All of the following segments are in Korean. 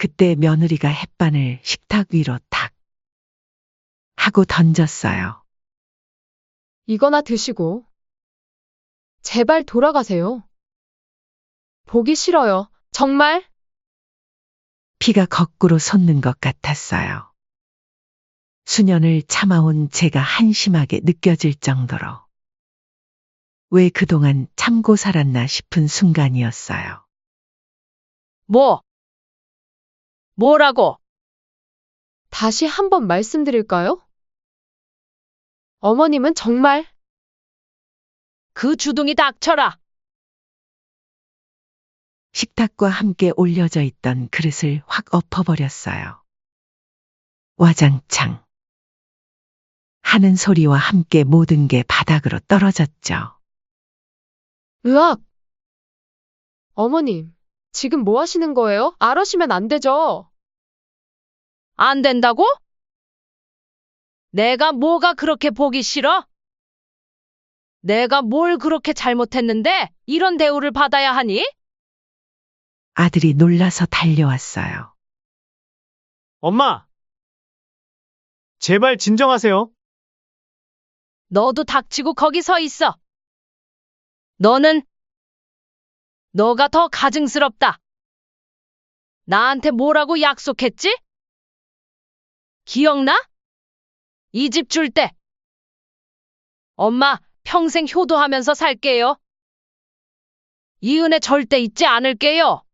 그때 며느리가 햇반을 식탁 위로 탁 하고 던졌어요. 이거나 드시고. 제발 돌아가세요. 보기 싫어요. 정말? 피가 거꾸로 솟는 것 같았어요. 수년을 참아온 제가 한심하게 느껴질 정도로. 왜 그동안 참고 살았나 싶은 순간이었어요. 뭐라고? 다시 한번 말씀드릴까요? 어머님은 정말 그 주둥이 닥쳐라. 식탁과 함께 올려져 있던 그릇을 확 엎어버렸어요. 와장창 하는 소리와 함께 모든 게 바닥으로 떨어졌죠. 으악! 어머님, 지금 뭐 하시는 거예요? 아러시면 안 되죠. 안 된다고? 내가 뭐가 그렇게 보기 싫어? 내가 뭘 그렇게 잘못했는데 이런 대우를 받아야 하니? 아들이 놀라서 달려왔어요. 엄마! 제발 진정하세요. 너도 닥치고 거기 서 있어. 너가 더 가증스럽다. 나한테 뭐라고 약속했지? 기억나? 이 집 줄 때. 엄마, 평생 효도하면서 살게요. 이 은혜 절대 잊지 않을게요.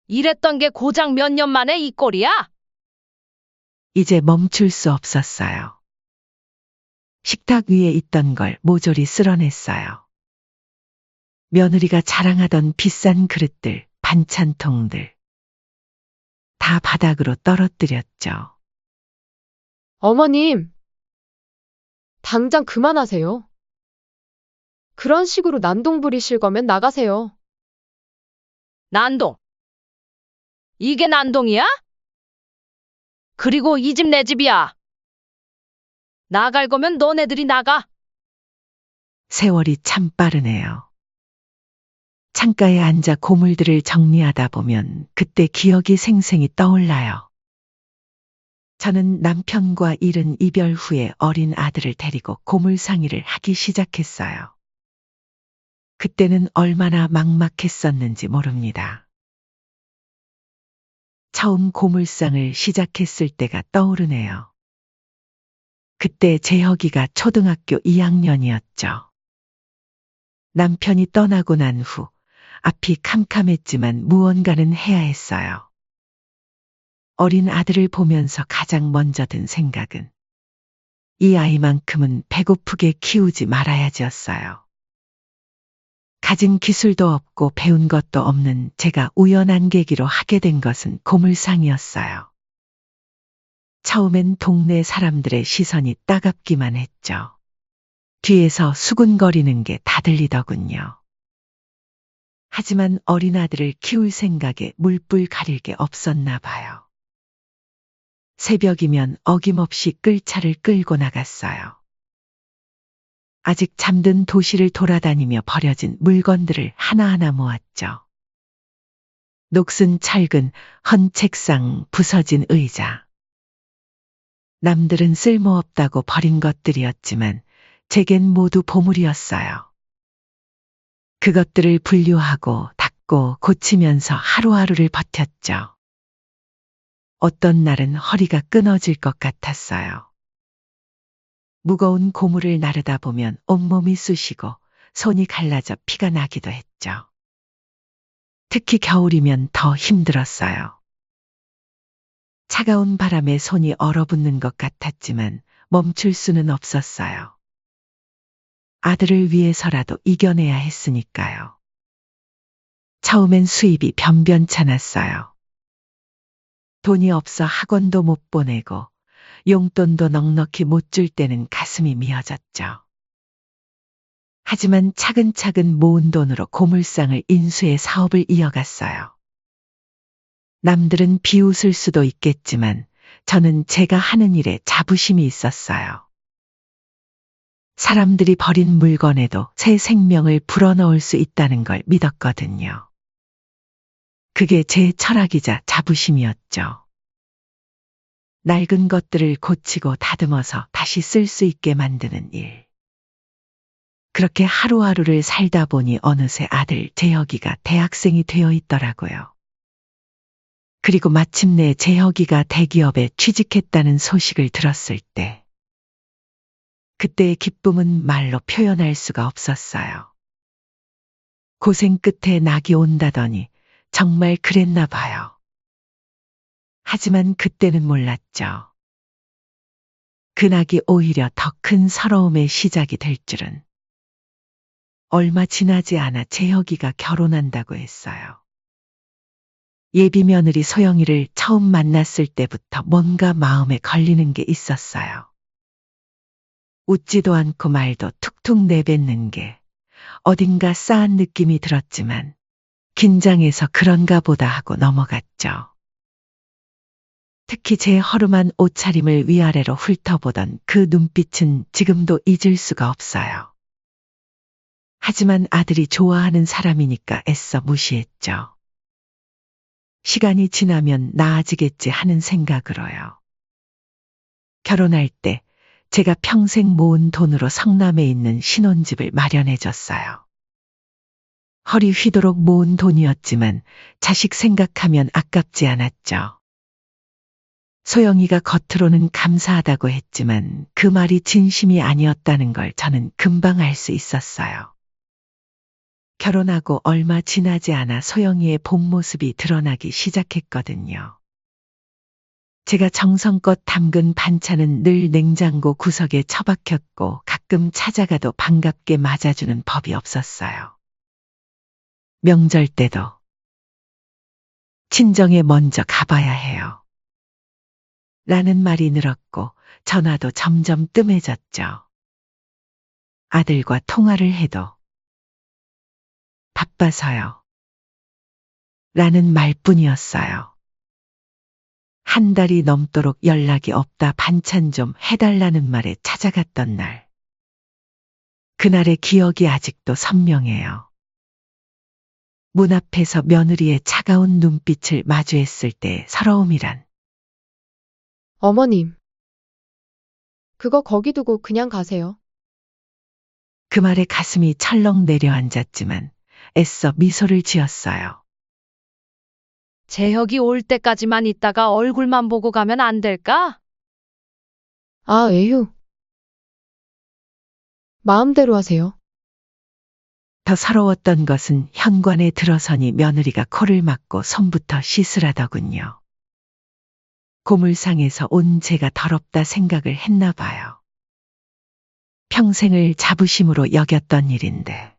이랬던 게 고작 몇 년 만에 이 꼴이야? 이제 멈출 수 없었어요. 식탁 위에 있던 걸 모조리 쓸어냈어요. 며느리가 자랑하던 비싼 그릇들, 반찬통들. 다 바닥으로 떨어뜨렸죠. 어머님, 당장 그만하세요. 그런 식으로 난동 부리실 거면 나가세요. 난동. 이게 난동이야? 그리고 이 집 내 집이야. 나갈 거면 너네들이 나가. 세월이 참 빠르네요. 창가에 앉아 고물들을 정리하다 보면 그때 기억이 생생히 떠올라요. 저는 남편과 이른 이별 후에 어린 아들을 데리고 고물상의를 하기 시작했어요. 그때는 얼마나 막막했었는지 모릅니다. 처음 고물상을 시작했을 때가 떠오르네요. 그때 재혁이가 초등학교 2학년이었죠. 남편이 떠나고 난 후 앞이 캄캄했지만 무언가는 해야 했어요. 어린 아들을 보면서 가장 먼저 든 생각은 이 아이만큼은 배고프게 키우지 말아야지였어요. 가진 기술도 없고 배운 것도 없는 제가 우연한 계기로 하게 된 것은 고물상이었어요. 처음엔 동네 사람들의 시선이 따갑기만 했죠. 뒤에서 수군거리는 게 다 들리더군요. 하지만 어린 아들을 키울 생각에 물불 가릴 게 없었나 봐요. 새벽이면 어김없이 끌차를 끌고 나갔어요. 아직 잠든 도시를 돌아다니며 버려진 물건들을 하나하나 모았죠. 녹슨 철근, 헌 책상, 부서진 의자. 남들은 쓸모없다고 버린 것들이었지만 제겐 모두 보물이었어요. 그것들을 분류하고 닦고 고치면서 하루하루를 버텼죠. 어떤 날은 허리가 끊어질 것 같았어요. 무거운 고물을 나르다 보면 온몸이 쑤시고 손이 갈라져 피가 나기도 했죠. 특히 겨울이면 더 힘들었어요. 차가운 바람에 손이 얼어붙는 것 같았지만 멈출 수는 없었어요. 아들을 위해서라도 이겨내야 했으니까요. 처음엔 수입이 변변찮았어요. 돈이 없어 학원도 못 보내고 용돈도 넉넉히 못 줄 때는 가슴이 미어졌죠. 하지만 차근차근 모은 돈으로 고물상을 인수해 사업을 이어갔어요. 남들은 비웃을 수도 있겠지만 저는 제가 하는 일에 자부심이 있었어요. 사람들이 버린 물건에도 새 생명을 불어넣을 수 있다는 걸 믿었거든요. 그게 제 철학이자 자부심이었죠. 낡은 것들을 고치고 다듬어서 다시 쓸 수 있게 만드는 일. 그렇게 하루하루를 살다 보니 어느새 아들 재혁이가 대학생이 되어 있더라고요. 그리고 마침내 재혁이가 대기업에 취직했다는 소식을 들었을 때, 그때의 기쁨은 말로 표현할 수가 없었어요. 고생 끝에 낙이 온다더니 정말 그랬나 봐요. 하지만 그때는 몰랐죠. 그 낙이 오히려 더 큰 서러움의 시작이 될 줄은. 얼마 지나지 않아 재혁이가 결혼한다고 했어요. 예비 며느리 소영이를 처음 만났을 때부터 뭔가 마음에 걸리는 게 있었어요. 웃지도 않고 말도 툭툭 내뱉는 게 어딘가 싸한 느낌이 들었지만 긴장해서 그런가 보다 하고 넘어갔죠. 특히 제 허름한 옷차림을 위아래로 훑어보던 그 눈빛은 지금도 잊을 수가 없어요. 하지만 아들이 좋아하는 사람이니까 애써 무시했죠. 시간이 지나면 나아지겠지 하는 생각으로요. 결혼할 때 제가 평생 모은 돈으로 성남에 있는 신혼집을 마련해줬어요. 허리 휘도록 모은 돈이었지만 자식 생각하면 아깝지 않았죠. 소영이가 겉으로는 감사하다고 했지만 그 말이 진심이 아니었다는 걸 저는 금방 알 수 있었어요. 결혼하고 얼마 지나지 않아 소영이의 본 모습이 드러나기 시작했거든요. 제가 정성껏 담근 반찬은 늘 냉장고 구석에 처박혔고 가끔 찾아가도 반갑게 맞아주는 법이 없었어요. 명절 때도 친정에 먼저 가봐야 해요. 라는 말이 늘었고 전화도 점점 뜸해졌죠. 아들과 통화를 해도 바빠서요. 라는 말뿐이었어요. 한 달이 넘도록 연락이 없다 반찬 좀 해달라는 말에 찾아갔던 날. 그날의 기억이 아직도 선명해요. 문 앞에서 며느리의 차가운 눈빛을 마주했을 때의 서러움이란. 어머님. 그거 거기 두고 그냥 가세요. 그 말에 가슴이 철렁 내려앉았지만 애써 미소를 지었어요. 재혁이 올 때까지만 있다가 얼굴만 보고 가면 안 될까? 아, 에휴. 마음대로 하세요. 더 서러웠던 것은 현관에 들어서니 며느리가 코를 막고 손부터 씻으라더군요. 고물상에서 온 제가 더럽다 생각을 했나 봐요. 평생을 자부심으로 여겼던 일인데.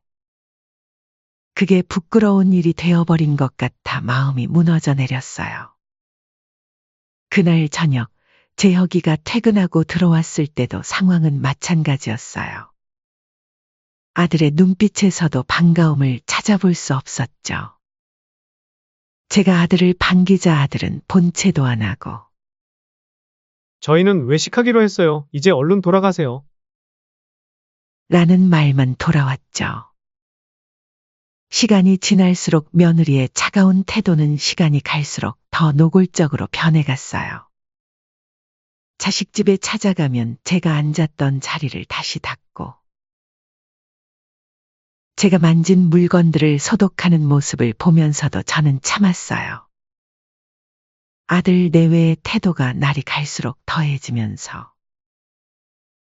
그게 부끄러운 일이 되어버린 것 같아 마음이 무너져 내렸어요. 그날 저녁 재혁이가 퇴근하고 들어왔을 때도 상황은 마찬가지였어요. 아들의 눈빛에서도 반가움을 찾아볼 수 없었죠. 제가 아들을 반기자 아들은 본체도 안 하고 저희는 외식하기로 했어요. 이제 얼른 돌아가세요. 라는 말만 돌아왔죠. 시간이 지날수록 며느리의 차가운 태도는 시간이 갈수록 더 노골적으로 변해갔어요. 자식 집에 찾아가면 제가 앉았던 자리를 다시 닦고 제가 만진 물건들을 소독하는 모습을 보면서도 저는 참았어요. 아들 내외의 태도가 날이 갈수록 더해지면서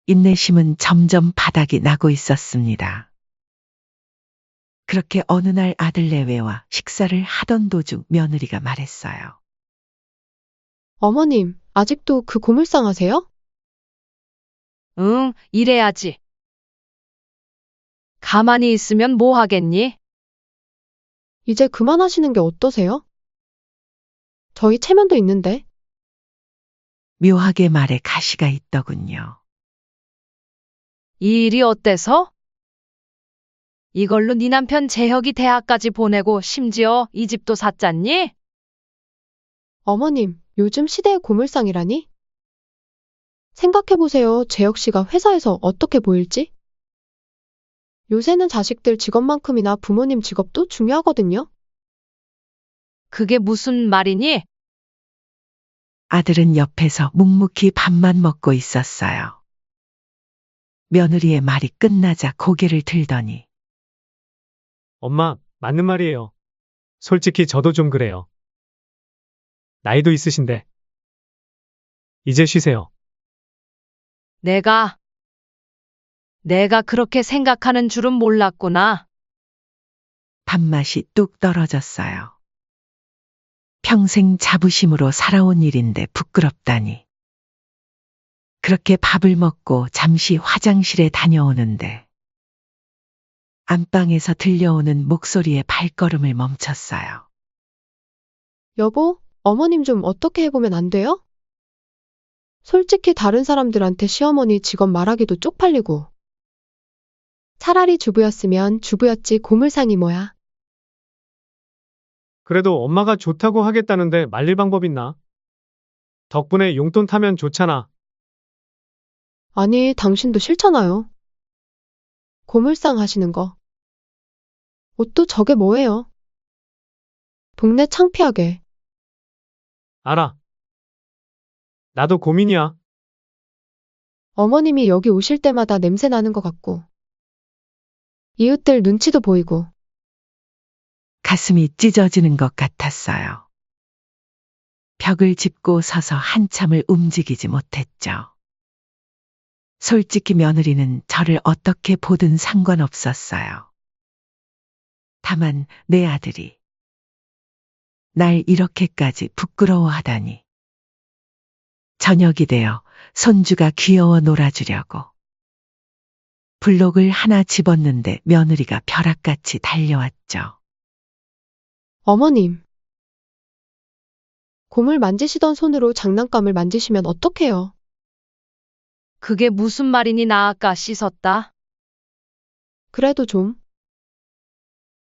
인내심은 점점 바닥이 나고 있었습니다. 그렇게 어느 날 아들 내외와 식사를 하던 도중 며느리가 말했어요. 어머님, 아직도 그 고물상 하세요? 응, 이래야지. 가만히 있으면 뭐 하겠니? 이제 그만하시는 게 어떠세요? 저희 체면도 있는데. 묘하게 말에 가시가 있더군요. 이 일이 어때서? 이걸로 네 남편 재혁이 대학까지 보내고 심지어 이 집도 샀잖니? 어머님, 요즘 시대의 고물상이라니? 생각해보세요. 재혁 씨가 회사에서 어떻게 보일지? 요새는 자식들 직업만큼이나 부모님 직업도 중요하거든요. 그게 무슨 말이니? 아들은 옆에서 묵묵히 밥만 먹고 있었어요. 며느리의 말이 끝나자 고개를 들더니 엄마, 맞는 말이에요. 솔직히 저도 좀 그래요. 나이도 있으신데. 이제 쉬세요. 내가 그렇게 생각하는 줄은 몰랐구나. 밥맛이 뚝 떨어졌어요. 평생 자부심으로 살아온 일인데 부끄럽다니. 그렇게 밥을 먹고 잠시 화장실에 다녀오는데 안방에서 들려오는 목소리에 발걸음을 멈췄어요. 여보, 어머님 좀 어떻게 해보면 안 돼요? 솔직히 다른 사람들한테 시어머니 직업 말하기도 쪽팔리고. 차라리 주부였으면 주부였지 고물상이 뭐야. 그래도 엄마가 좋다고 하겠다는데 말릴 방법 있나? 덕분에 용돈 타면 좋잖아. 아니, 당신도 싫잖아요. 고물상 하시는 거. 옷도 저게 뭐예요? 동네 창피하게. 알아. 나도 고민이야. 어머님이 여기 오실 때마다 냄새 나는 것 같고. 이웃들 눈치도 보이고. 가슴이 찢어지는 것 같았어요. 벽을 짚고 서서 한참을 움직이지 못했죠. 솔직히 며느리는 저를 어떻게 보든 상관없었어요. 다만 내 아들이 날 이렇게까지 부끄러워하다니. 저녁이 되어 손주가 귀여워 놀아주려고 블록을 하나 집었는데 며느리가 벼락같이 달려왔죠. 어머님. 곰을 만지시던 손으로 장난감을 만지시면 어떡해요? 그게 무슨 말이니 나 아까 씻었다. 그래도 좀.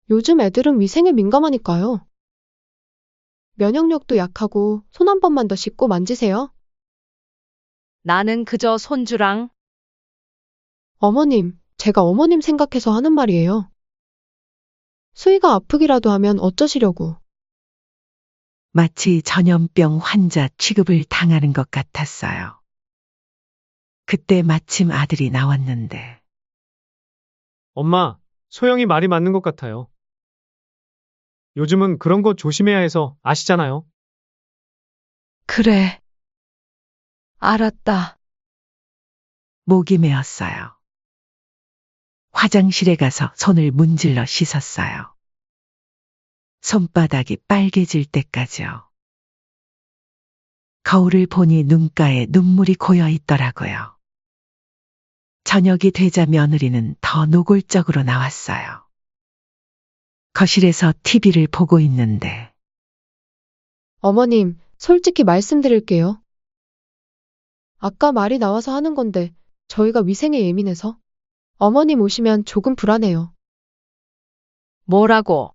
요즘 애들은 위생에 민감하니까요. 면역력도 약하고 손 한 번만 더 씻고 만지세요. 나는 그저 손주랑 어머님, 제가 어머님 생각해서 하는 말이에요. 수희가 아프기라도 하면 어쩌시려고. 마치 전염병 환자 취급을 당하는 것 같았어요. 그때 마침 아들이 나왔는데 엄마, 소영이 말이 맞는 것 같아요. 요즘은 그런 거 조심해야 해서 아시잖아요. 그래. 알았다. 목이 메었어요. 화장실에 가서 손을 문질러 씻었어요. 손바닥이 빨개질 때까지요. 거울을 보니 눈가에 눈물이 고여 있더라고요. 저녁이 되자 며느리는 더 노골적으로 나왔어요. 거실에서 TV를 보고 있는데 어머님, 솔직히 말씀드릴게요. 아까 말이 나와서 하는 건데 저희가 위생에 예민해서 어머님 오시면 조금 불안해요. 뭐라고?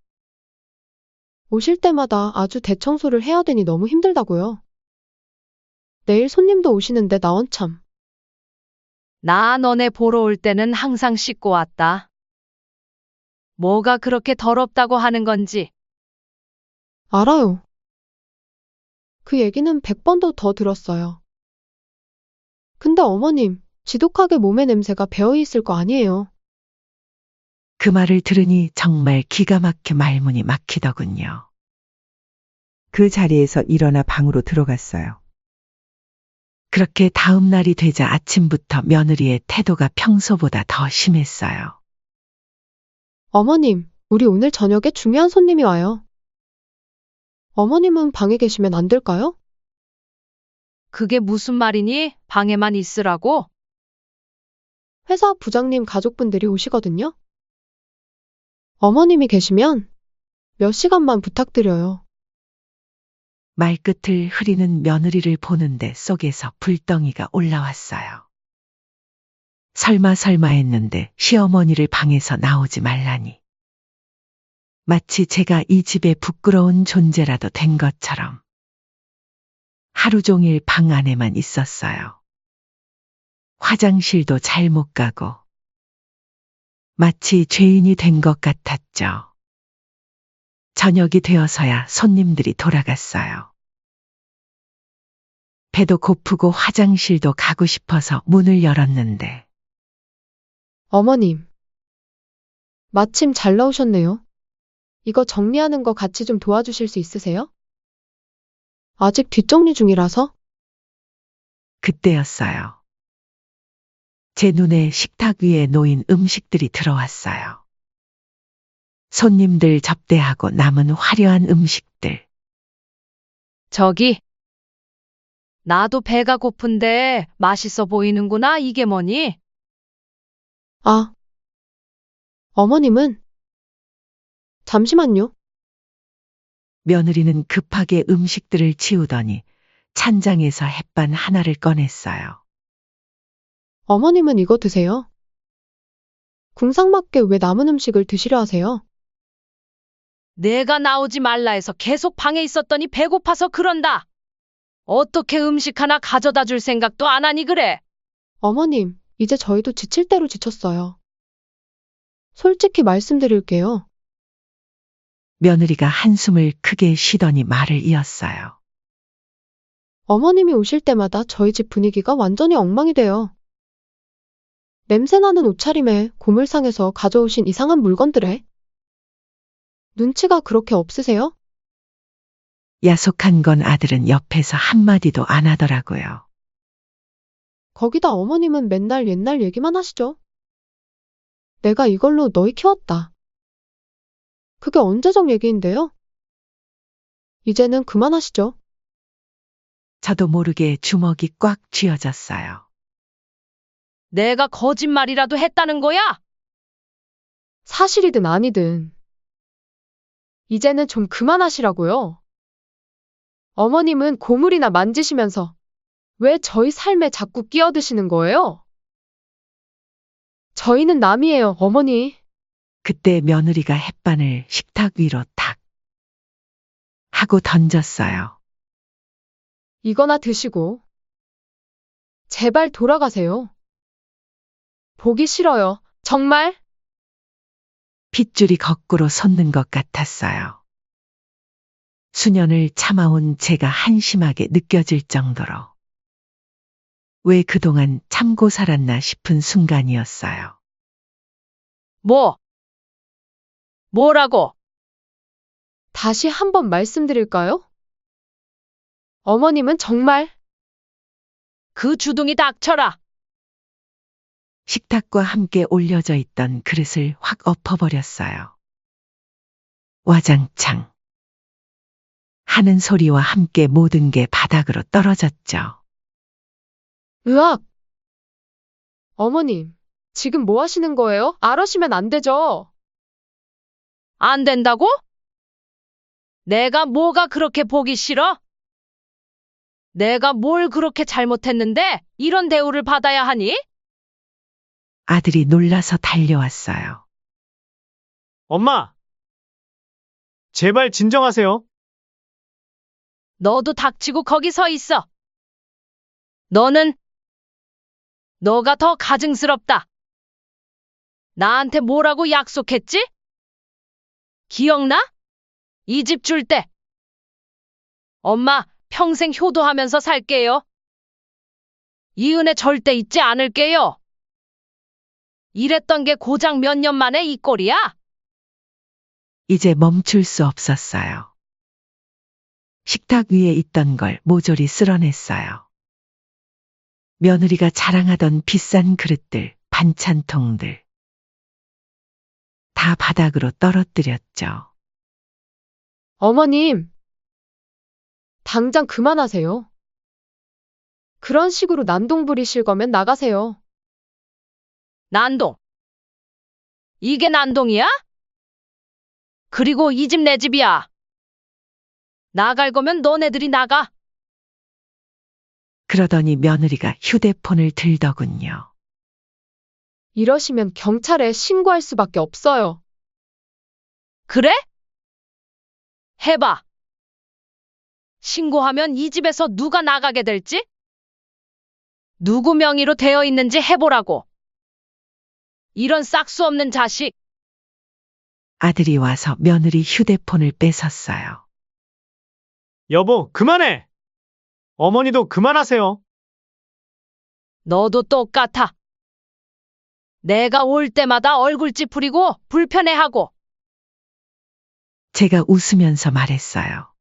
오실 때마다 아주 대청소를 해야 되니 너무 힘들다고요. 내일 손님도 오시는데 나 원참. 나 너네 보러 올 때는 항상 씻고 왔다. 뭐가 그렇게 더럽다고 하는 건지. 알아요. 그 얘기는 100번도 더 들었어요. 근데 어머님, 지독하게 몸의 냄새가 배어 있을 거 아니에요. 그 말을 들으니 정말 기가 막혀 말문이 막히더군요. 그 자리에서 일어나 방으로 들어갔어요. 그렇게 다음 날이 되자 아침부터 며느리의 태도가 평소보다 더 심했어요. 어머님, 우리 오늘 저녁에 중요한 손님이 와요. 어머님은 방에 계시면 안 될까요? 그게 무슨 말이니? 방에만 있으라고? 회사 부장님 가족분들이 오시거든요. 어머님이 계시면 몇 시간만 부탁드려요. 말끝을 흐리는 며느리를 보는데 속에서 불덩이가 올라왔어요. 설마 했는데 시어머니를 방에서 나오지 말라니. 마치 제가 이 집의 부끄러운 존재라도 된 것처럼. 하루 종일 방 안에만 있었어요. 화장실도 잘 못 가고. 마치 죄인이 된 것 같았죠. 저녁이 되어서야 손님들이 돌아갔어요. 배도 고프고 화장실도 가고 싶어서 문을 열었는데 어머님. 마침 잘 나오셨네요. 이거 정리하는 거 같이 좀 도와주실 수 있으세요? 아직 뒷정리 중이라서? 그때였어요. 제 눈에 식탁 위에 놓인 음식들이 들어왔어요. 손님들 접대하고 남은 화려한 음식들. 저기, 나도 배가 고픈데 맛있어 보이는구나. 이게 뭐니? 아. 어머님은? 잠시만요. 며느리는 급하게 음식들을 치우더니 찬장에서 햇반 하나를 꺼냈어요. 어머님은 이거 드세요. 궁상맞게 왜 남은 음식을 드시려 하세요? 내가 나오지 말라 해서 계속 방에 있었더니 배고파서 그런다. 어떻게 음식 하나 가져다 줄 생각도 안 하니 그래? 어머님, 이제 저희도 지칠 대로 지쳤어요. 솔직히 말씀드릴게요. 며느리가 한숨을 크게 쉬더니 말을 이었어요. 어머님이 오실 때마다 저희 집 분위기가 완전히 엉망이 돼요. 냄새나는 옷차림에 고물상에서 가져오신 이상한 물건들에 눈치가 그렇게 없으세요? 야속한 건 아들은 옆에서 한마디도 안 하더라고요. 거기다 어머님은 맨날 옛날 얘기만 하시죠. 내가 이걸로 너희 키웠다. 그게 언제적 얘기인데요? 이제는 그만하시죠. 저도 모르게 주먹이 꽉 쥐어졌어요. 내가 거짓말이라도 했다는 거야? 사실이든 아니든. 이제는 좀 그만하시라고요. 어머님은 고물이나 만지시면서 왜 저희 삶에 자꾸 끼어드시는 거예요? 저희는 남이에요, 어머니. 그때 며느리가 햇반을 식탁 위로 탁 하고 던졌어요. 이거나 드시고. 제발 돌아가세요. 보기 싫어요, 정말. 핏줄이 거꾸로 솟는 것 같았어요. 수년을 참아온 제가 한심하게 느껴질 정도로. 왜 그동안 참고 살았나 싶은 순간이었어요. 뭐라고? 다시 한번 말씀드릴까요? 어머님은 정말 그 주둥이 닥쳐라. 식탁과 함께 올려져 있던 그릇을 확 엎어버렸어요. 와장창 하는 소리와 함께 모든 게 바닥으로 떨어졌죠. 으악! 어머님, 지금 뭐 하시는 거예요? 아러시면 안 되죠. 안 된다고? 내가 뭐가 그렇게 보기 싫어? 내가 뭘 그렇게 잘못했는데 이런 대우를 받아야 하니? 아들이 놀라서 달려왔어요. 엄마! 제발 진정하세요. 너도 닥치고 거기 서 있어. 너가 더 가증스럽다. 나한테 뭐라고 약속했지? 기억나? 이 집 줄 때. 엄마, 평생 효도하면서 살게요. 이 은혜 절대 잊지 않을게요. 이랬던 게 고작 몇 년 만에 이 꼴이야? 이제 멈출 수 없었어요. 식탁 위에 있던 걸 모조리 쓸어냈어요. 며느리가 자랑하던 비싼 그릇들, 반찬통들. 다 바닥으로 떨어뜨렸죠. 어머님, 당장 그만하세요. 그런 식으로 난동 부리실 거면 나가세요. 난동. 이게 난동이야? 그리고 이 집 내 집이야. 나갈 거면 너네들이 나가. 그러더니 며느리가 휴대폰을 들더군요. 이러시면 경찰에 신고할 수밖에 없어요. 그래? 해봐. 신고하면 이 집에서 누가 나가게 될지? 누구 명의로 되어 있는지 해보라고. 이런 싹수 없는 자식. 아들이 와서 며느리 휴대폰을 뺏었어요. 여보, 그만해! 어머니도 그만하세요. 너도 똑같아. 내가 올 때마다 얼굴 찌푸리고 불편해하고. 제가 웃으면서 말했어요.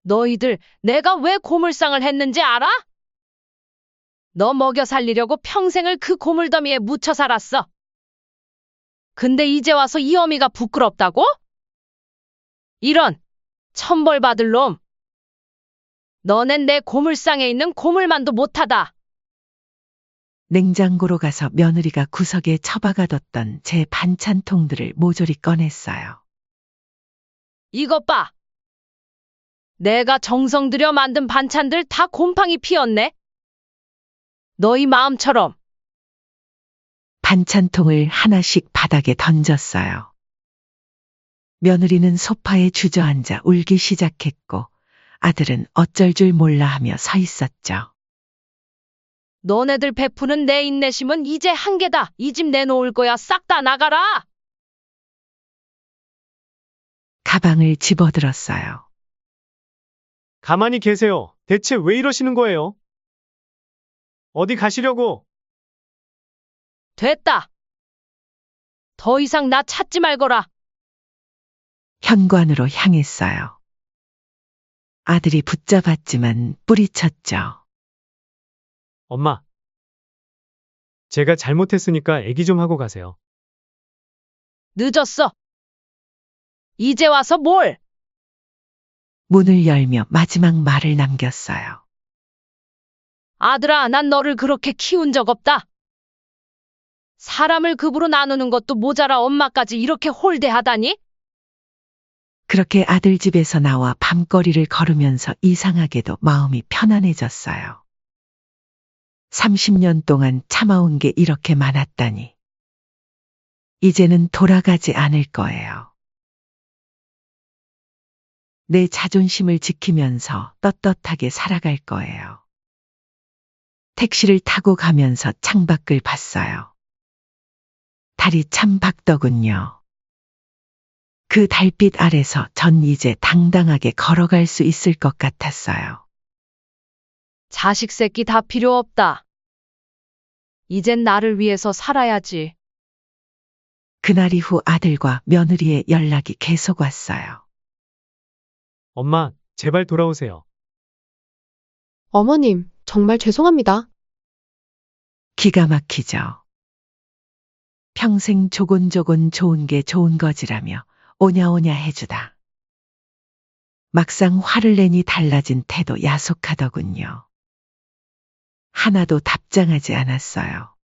너희들 내가 왜 고물상을 했는지 알아? 너 먹여 살리려고 평생을 그 고물더미에 묻혀 살았어. 근데 이제 와서 이 어미가 부끄럽다고? 이런 천벌 받을 놈. 너넨 내 고물상에 있는 고물만도 못하다. 냉장고로 가서 며느리가 구석에 처박아뒀던 제 반찬통들을 모조리 꺼냈어요. 이것 봐. 내가 정성 들여 만든 반찬들 다 곰팡이 피었네. 너희 마음처럼. 반찬통을 하나씩 바닥에 던졌어요. 며느리는 소파에 주저앉아 울기 시작했고 아들은 어쩔 줄 몰라 하며 서 있었죠. 너네들 베푸는 내 인내심은 이제 한계다. 이 집 내놓을 거야. 싹 다 나가라. 가방을 집어들었어요. 가만히 계세요. 대체 왜 이러시는 거예요? 어디 가시려고? 됐다. 더 이상 나 찾지 말거라. 현관으로 향했어요. 아들이 붙잡았지만 뿌리쳤죠. 엄마. 제가 잘못했으니까 애기 좀 하고 가세요. 늦었어. 이제 와서 뭘? 문을 열며 마지막 말을 남겼어요. 아들아, 난 너를 그렇게 키운 적 없다. 사람을 급으로 나누는 것도 모자라 엄마까지 이렇게 홀대하다니? 그렇게 아들 집에서 나와 밤거리를 걸으면서 이상하게도 마음이 편안해졌어요. 30년 동안 참아온 게 이렇게 많았다니. 이제는 돌아가지 않을 거예요. 내 자존심을 지키면서 떳떳하게 살아갈 거예요. 택시를 타고 가면서 창밖을 봤어요. 달이 참 밝더군요. 그 달빛 아래서 전 이제 당당하게 걸어갈 수 있을 것 같았어요. 자식 새끼 다 필요 없다. 이젠 나를 위해서 살아야지. 그날 이후 아들과 며느리의 연락이 계속 왔어요. 엄마, 제발 돌아오세요. 어머님, 정말 죄송합니다. 기가 막히죠. 평생 조곤조곤 좋은 게 좋은 거지라며 오냐오냐 해주다. 막상 화를 내니 달라진 태도 야속하더군요. 하나도 답장하지 않았어요.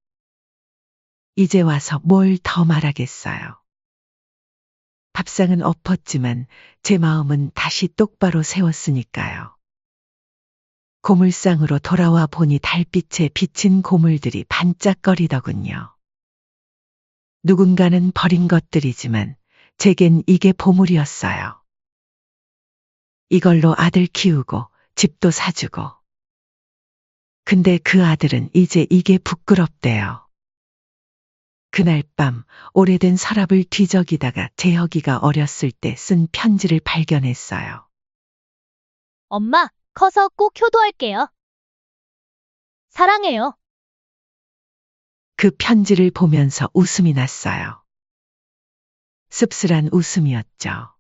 이제 와서 뭘 더 말하겠어요. 밥상은 엎었지만 제 마음은 다시 똑바로 세웠으니까요. 고물상으로 돌아와 보니 달빛에 비친 고물들이 반짝거리더군요. 누군가는 버린 것들이지만 제겐 이게 보물이었어요. 이걸로 아들 키우고 집도 사주고. 근데 그 아들은 이제 이게 부끄럽대요. 그날 밤 오래된 서랍을 뒤적이다가 재혁이가 어렸을 때 쓴 편지를 발견했어요. 엄마, 커서 꼭 효도할게요. 사랑해요. 그 편지를 보면서 웃음이 났어요. 씁쓸한 웃음이었죠.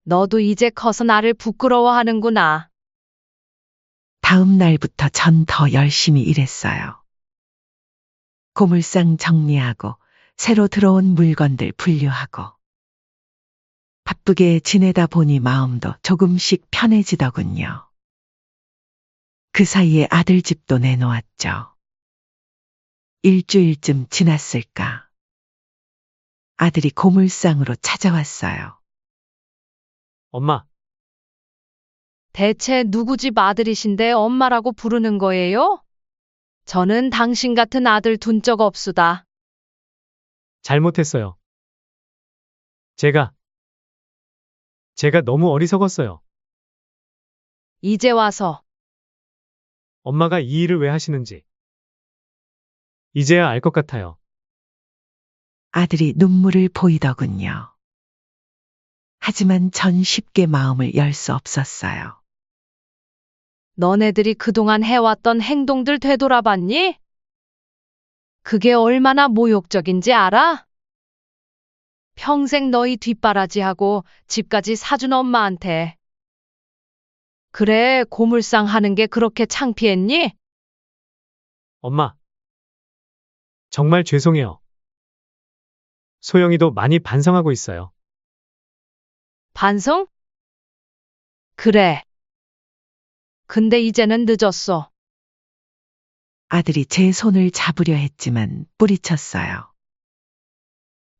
너도 이제 커서 나를 부끄러워하는구나. 다음 날부터 전 더 열심히 일했어요. 고물상 정리하고 새로 들어온 물건들 분류하고. 바쁘게 지내다 보니 마음도 조금씩 편해지더군요. 그 사이에 아들 집도 내놓았죠. 일주일쯤 지났을까. 아들이 고물상으로 찾아왔어요. 엄마, 대체 누구 집 아들이신데 엄마라고 부르는 거예요? 저는 당신 같은 아들 둔 적 없수다. 잘못했어요. 제가 너무 어리석었어요. 이제 와서 엄마가 이 일을 왜 하시는지. 이제야 알 것 같아요. 아들이 눈물을 보이더군요. 하지만 전 쉽게 마음을 열 수 없었어요. 너네들이 그동안 해왔던 행동들 되돌아봤니? 그게 얼마나 모욕적인지 알아? 평생 너희 뒷바라지하고 집까지 사준 엄마한테. 그래, 고물상 하는 게 그렇게 창피했니? 엄마, 정말 죄송해요. 소영이도 많이 반성하고 있어요. 반성? 그래. 근데 이제는 늦었어. 아들이 제 손을 잡으려 했지만 뿌리쳤어요.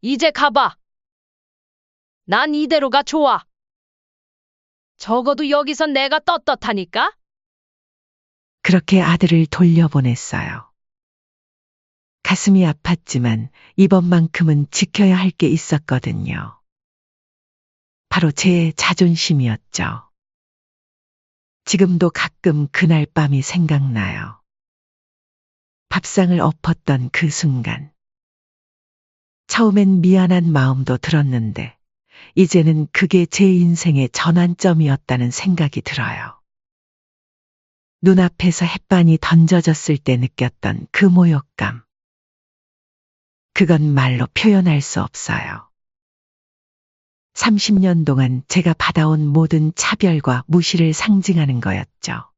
이제 가봐. 난 이대로가 좋아. 적어도 여기서 내가 떳떳하니까? 그렇게 아들을 돌려보냈어요. 가슴이 아팠지만 이번만큼은 지켜야 할 게 있었거든요. 바로 제 자존심이었죠. 지금도 가끔 그날 밤이 생각나요. 밥상을 엎었던 그 순간. 처음엔 미안한 마음도 들었는데, 이제는 그게 제 인생의 전환점이었다는 생각이 들어요. 눈앞에서 햇반이 던져졌을 때 느꼈던 그 모욕감. 그건 말로 표현할 수 없어요. 30년 동안 제가 받아온 모든 차별과 무시를 상징하는 거였죠.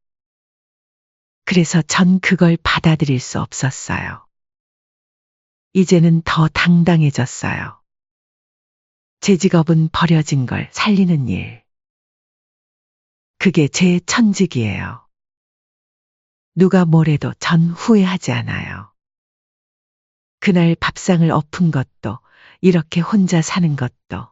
그래서 전 그걸 받아들일 수 없었어요. 이제는 더 당당해졌어요. 제 직업은 버려진 걸 살리는 일. 그게 제 천직이에요. 누가 뭐래도 전 후회하지 않아요. 그날 밥상을 엎은 것도, 이렇게 혼자 사는 것도.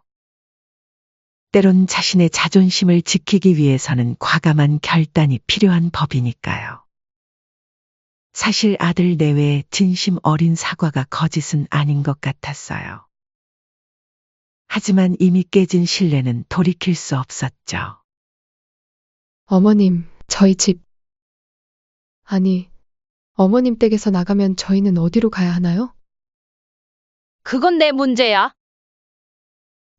때론 자신의 자존심을 지키기 위해서는 과감한 결단이 필요한 법이니까요. 사실 아들 내외의 진심 어린 사과가 거짓은 아닌 것 같았어요. 하지만 이미 깨진 신뢰는 돌이킬 수 없었죠. 어머님, 저희 집. 아니, 어머님 댁에서 나가면 저희는 어디로 가야 하나요? 그건 내 문제야.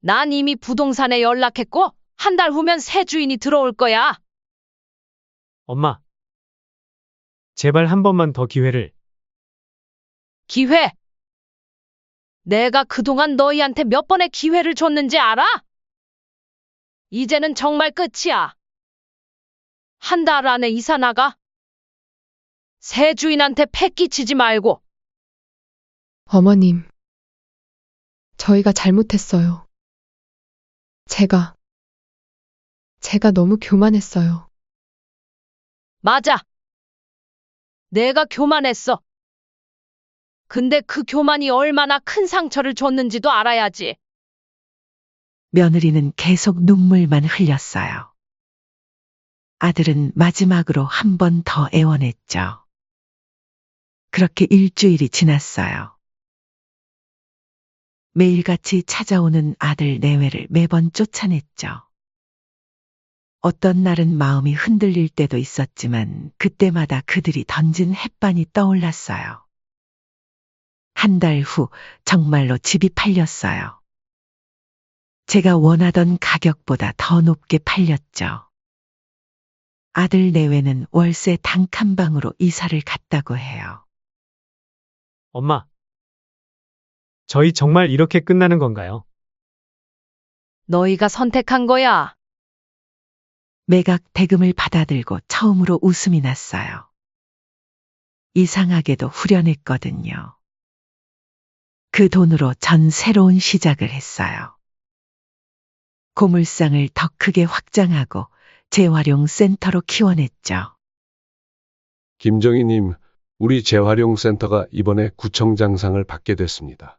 난 이미 부동산에 연락했고, 한 달 후면 새 주인이 들어올 거야. 엄마, 제발 한 번만 더 기회를. 기회. 내가 그동안 너희한테 몇 번의 기회를 줬는지 알아? 이제는 정말 끝이야. 한 달 안에 이사 나가. 새 주인한테 패 끼치지 말고. 어머님, 저희가 잘못했어요. 제가 너무 교만했어요. 맞아. 내가 교만했어. 근데 그 교만이 얼마나 큰 상처를 줬는지도 알아야지. 며느리는 계속 눈물만 흘렸어요. 아들은 마지막으로 한 번 더 애원했죠. 그렇게 일주일이 지났어요. 매일같이 찾아오는 아들 내외를 매번 쫓아냈죠. 어떤 날은 마음이 흔들릴 때도 있었지만 그때마다 그들이 던진 햇반이 떠올랐어요. 한 달 후 정말로 집이 팔렸어요. 제가 원하던 가격보다 더 높게 팔렸죠. 아들 내외는 월세 단칸방으로 이사를 갔다고 해요. 엄마, 저희 정말 이렇게 끝나는 건가요? 너희가 선택한 거야. 매각 대금을 받아들고 처음으로 웃음이 났어요. 이상하게도 후련했거든요. 그 돈으로 전 새로운 시작을 했어요. 고물상을 더 크게 확장하고 재활용 센터로 키워냈죠. 김정희님, 우리 재활용센터가 이번에 구청장상을 받게 됐습니다.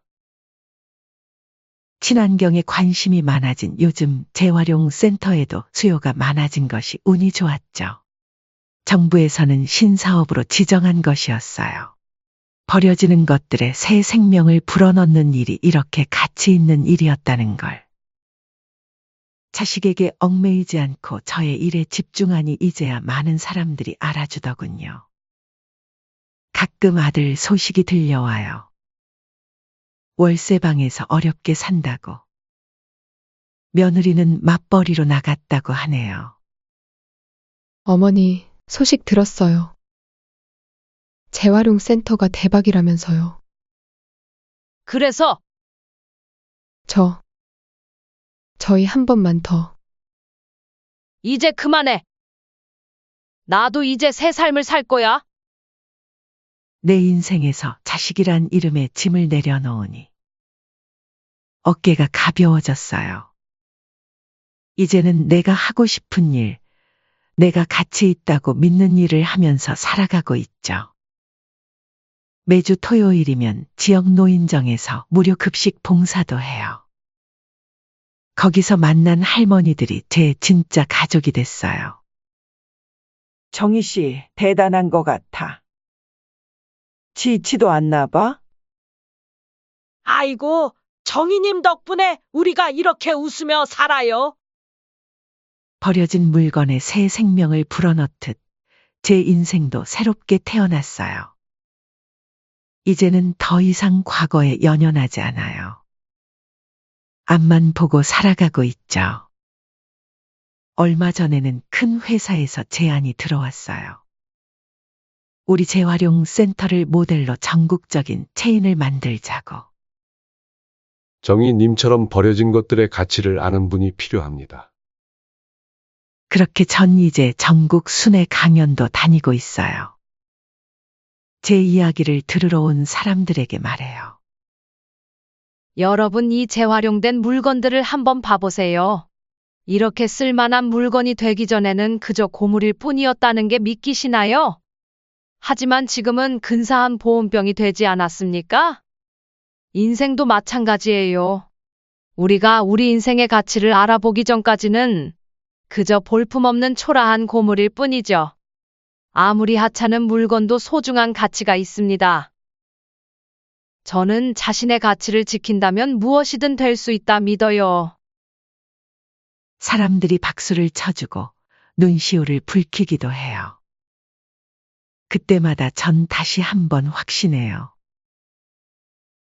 친환경에 관심이 많아진 요즘 재활용 센터에도 수요가 많아진 것이 운이 좋았죠. 정부에서는 신사업으로 지정한 것이었어요. 버려지는 것들에 새 생명을 불어넣는 일이 이렇게 가치 있는 일이었다는 걸. 자식에게 얽매이지 않고 저의 일에 집중하니 이제야 많은 사람들이 알아주더군요. 가끔 아들 소식이 들려와요. 월세방에서 어렵게 산다고. 며느리는 맞벌이로 나갔다고 하네요. 어머니, 소식 들었어요. 재활용 센터가 대박이라면서요. 그래서 저희 한 번만 더. 이제 그만해. 나도 이제 새 삶을 살 거야. 내 인생에서 자식이란 이름의 짐을 내려놓으니 어깨가 가벼워졌어요. 이제는 내가 하고 싶은 일, 내가 가치 있다고 믿는 일을 하면서 살아가고 있죠. 매주 토요일이면 지역 노인정에서 무료 급식 봉사도 해요. 거기서 만난 할머니들이 제 진짜 가족이 됐어요. 정희 씨, 대단한 것 같아. 지치도 않나 봐? 아이고, 정희님 덕분에 우리가 이렇게 웃으며 살아요. 버려진 물건에 새 생명을 불어넣듯 제 인생도 새롭게 태어났어요. 이제는 더 이상 과거에 연연하지 않아요. 앞만 보고 살아가고 있죠. 얼마 전에는 큰 회사에서 제안이 들어왔어요. 우리 재활용 센터를 모델로 전국적인 체인을 만들자고. 정희님처럼 버려진 것들의 가치를 아는 분이 필요합니다. 그렇게 전 이제 전국 순회 강연도 다니고 있어요. 제 이야기를 들으러 온 사람들에게 말해요. 여러분, 이 재활용된 물건들을 한번 봐보세요. 이렇게 쓸만한 물건이 되기 전에는 그저 고물일 뿐이었다는 게 믿기시나요? 하지만 지금은 근사한 보온병이 되지 않았습니까? 인생도 마찬가지예요. 우리가 우리 인생의 가치를 알아보기 전까지는 그저 볼품없는 초라한 고물일 뿐이죠. 아무리 하찮은 물건도 소중한 가치가 있습니다. 저는 자신의 가치를 지킨다면 무엇이든 될 수 있다 믿어요. 사람들이 박수를 쳐주고 눈시울을 붉히기도 해요. 그때마다 전 다시 한번 확신해요.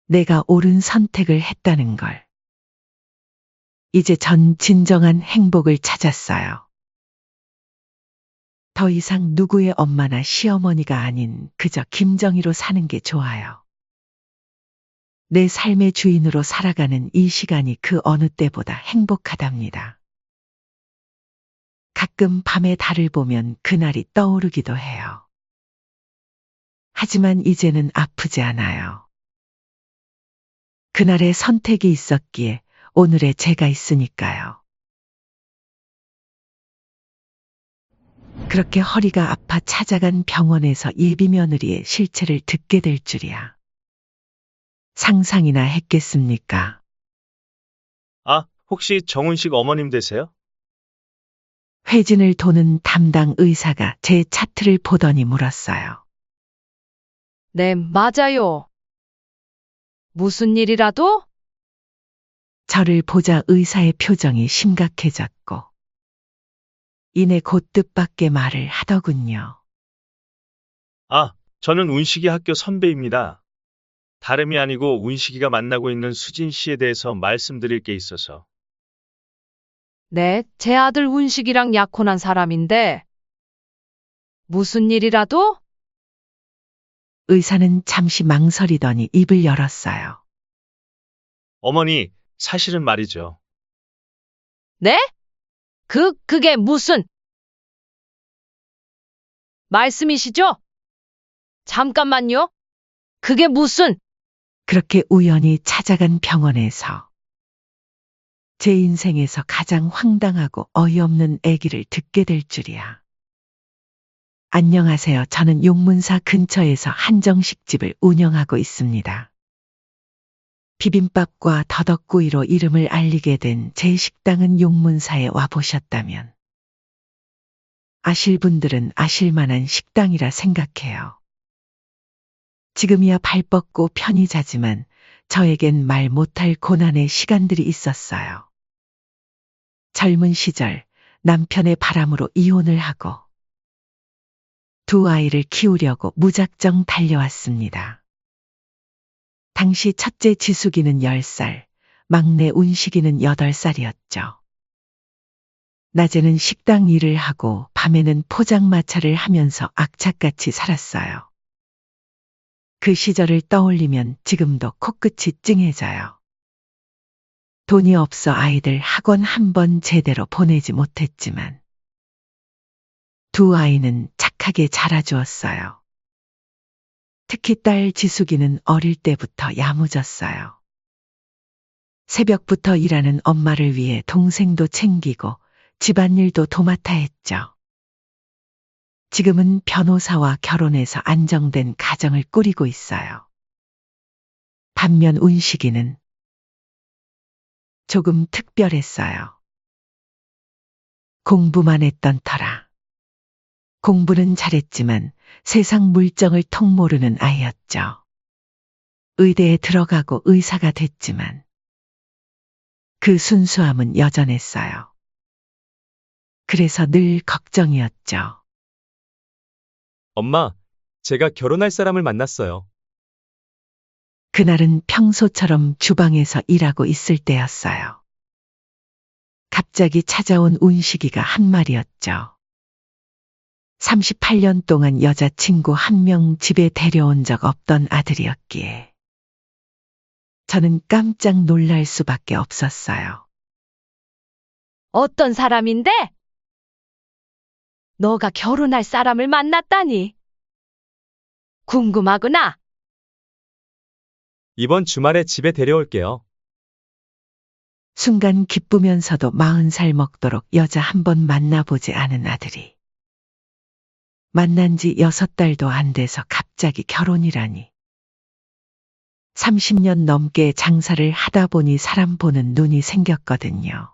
내가 옳은 선택을 했다는 걸. 이제 전 진정한 행복을 찾았어요. 더 이상 누구의 엄마나 시어머니가 아닌 그저 김정희로 사는 게 좋아요. 내 삶의 주인으로 살아가는 이 시간이 그 어느 때보다 행복하답니다. 가끔 밤에 달을 보면 그날이 떠오르기도 해요. 하지만 이제는 아프지 않아요. 그날의 선택이 있었기에 오늘의 제가 있으니까요. 그렇게 허리가 아파 찾아간 병원에서 예비 며느리의 실체를 듣게 될 줄이야. 상상이나 했겠습니까? 아, 혹시 정훈식 어머님 되세요? 회진을 도는 담당 의사가 제 차트를 보더니 물었어요. 네, 맞아요. 무슨 일이라도? 저를 보자 의사의 표정이 심각해졌고 이내 곧 뜻밖의 말을 하더군요. 아, 저는 운식이 학교 선배입니다. 다름이 아니고 운식이가 만나고 있는 수진 씨에 대해서 말씀드릴 게 있어서. 네, 제 아들 운식이랑 약혼한 사람인데. 무슨 일이라도? 의사는 잠시 망설이더니 입을 열었어요. 어머니, 사실은 말이죠. 네? 그게 무슨 말씀이시죠? 잠깐만요. 그게 무슨... 그렇게 우연히 찾아간 병원에서 제 인생에서 가장 황당하고 어이없는 얘기를 듣게 될 줄이야. 안녕하세요. 저는 용문사 근처에서 한정식집을 운영하고 있습니다. 비빔밥과 더덕구이로 이름을 알리게 된 제 식당은 용문사에 와보셨다면 아실 분들은 아실 만한 식당이라 생각해요. 지금이야 발 뻗고 편히 자지만 저에겐 말 못할 고난의 시간들이 있었어요. 젊은 시절 남편의 바람으로 이혼을 하고 두 아이를 키우려고 무작정 달려왔습니다. 당시 첫째 지숙이는 10살, 막내 운식이는 8살이었죠. 낮에는 식당 일을 하고 밤에는 포장마차를 하면서 악착같이 살았어요. 그 시절을 떠올리면 지금도 코끝이 찡해져요. 돈이 없어 아이들 학원 한 번 제대로 보내지 못했지만 두 아이는 착하게 자라주었어요. 특히 딸 지숙이는 어릴 때부터 야무졌어요. 새벽부터 일하는 엄마를 위해 동생도 챙기고 집안일도 도맡아 했죠. 지금은 변호사와 결혼해서 안정된 가정을 꾸리고 있어요. 반면 운식이는 조금 특별했어요. 공부만 했던 터라. 공부는 잘했지만 세상 물정을 통 모르는 아이였죠. 의대에 들어가고 의사가 됐지만 그 순수함은 여전했어요. 그래서 늘 걱정이었죠. 엄마, 제가 결혼할 사람을 만났어요. 그날은 평소처럼 주방에서 일하고 있을 때였어요. 갑자기 찾아온 운식이가 한 말이었죠. 38년 동안 여자친구 한 명 집에 데려온 적 없던 아들이었기에 저는 깜짝 놀랄 수밖에 없었어요. 어떤 사람인데? 너가 결혼할 사람을 만났다니. 궁금하구나. 이번 주말에 집에 데려올게요. 순간 기쁘면서도 40살 먹도록 여자 한 번 만나보지 않은 아들이 만난 지 6달도 안 돼서 갑자기 결혼이라니. 30년 넘게 장사를 하다 보니 사람 보는 눈이 생겼거든요.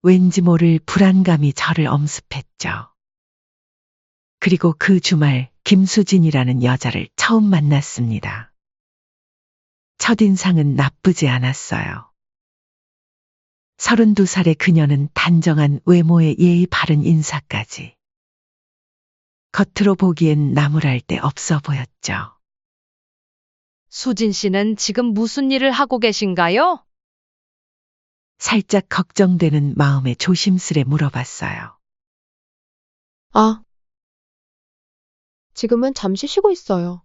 왠지 모를 불안감이 저를 엄습했죠. 그리고 그 주말 김수진이라는 여자를 처음 만났습니다. 첫인상은 나쁘지 않았어요. 32살의 그녀는 단정한 외모에 예의 바른 인사까지. 겉으로 보기엔 나무랄 데 없어 보였죠. 수진 씨는 지금 무슨 일을 하고 계신가요? 살짝 걱정되는 마음에 조심스레 물어봤어요. 아, 지금은 잠시 쉬고 있어요.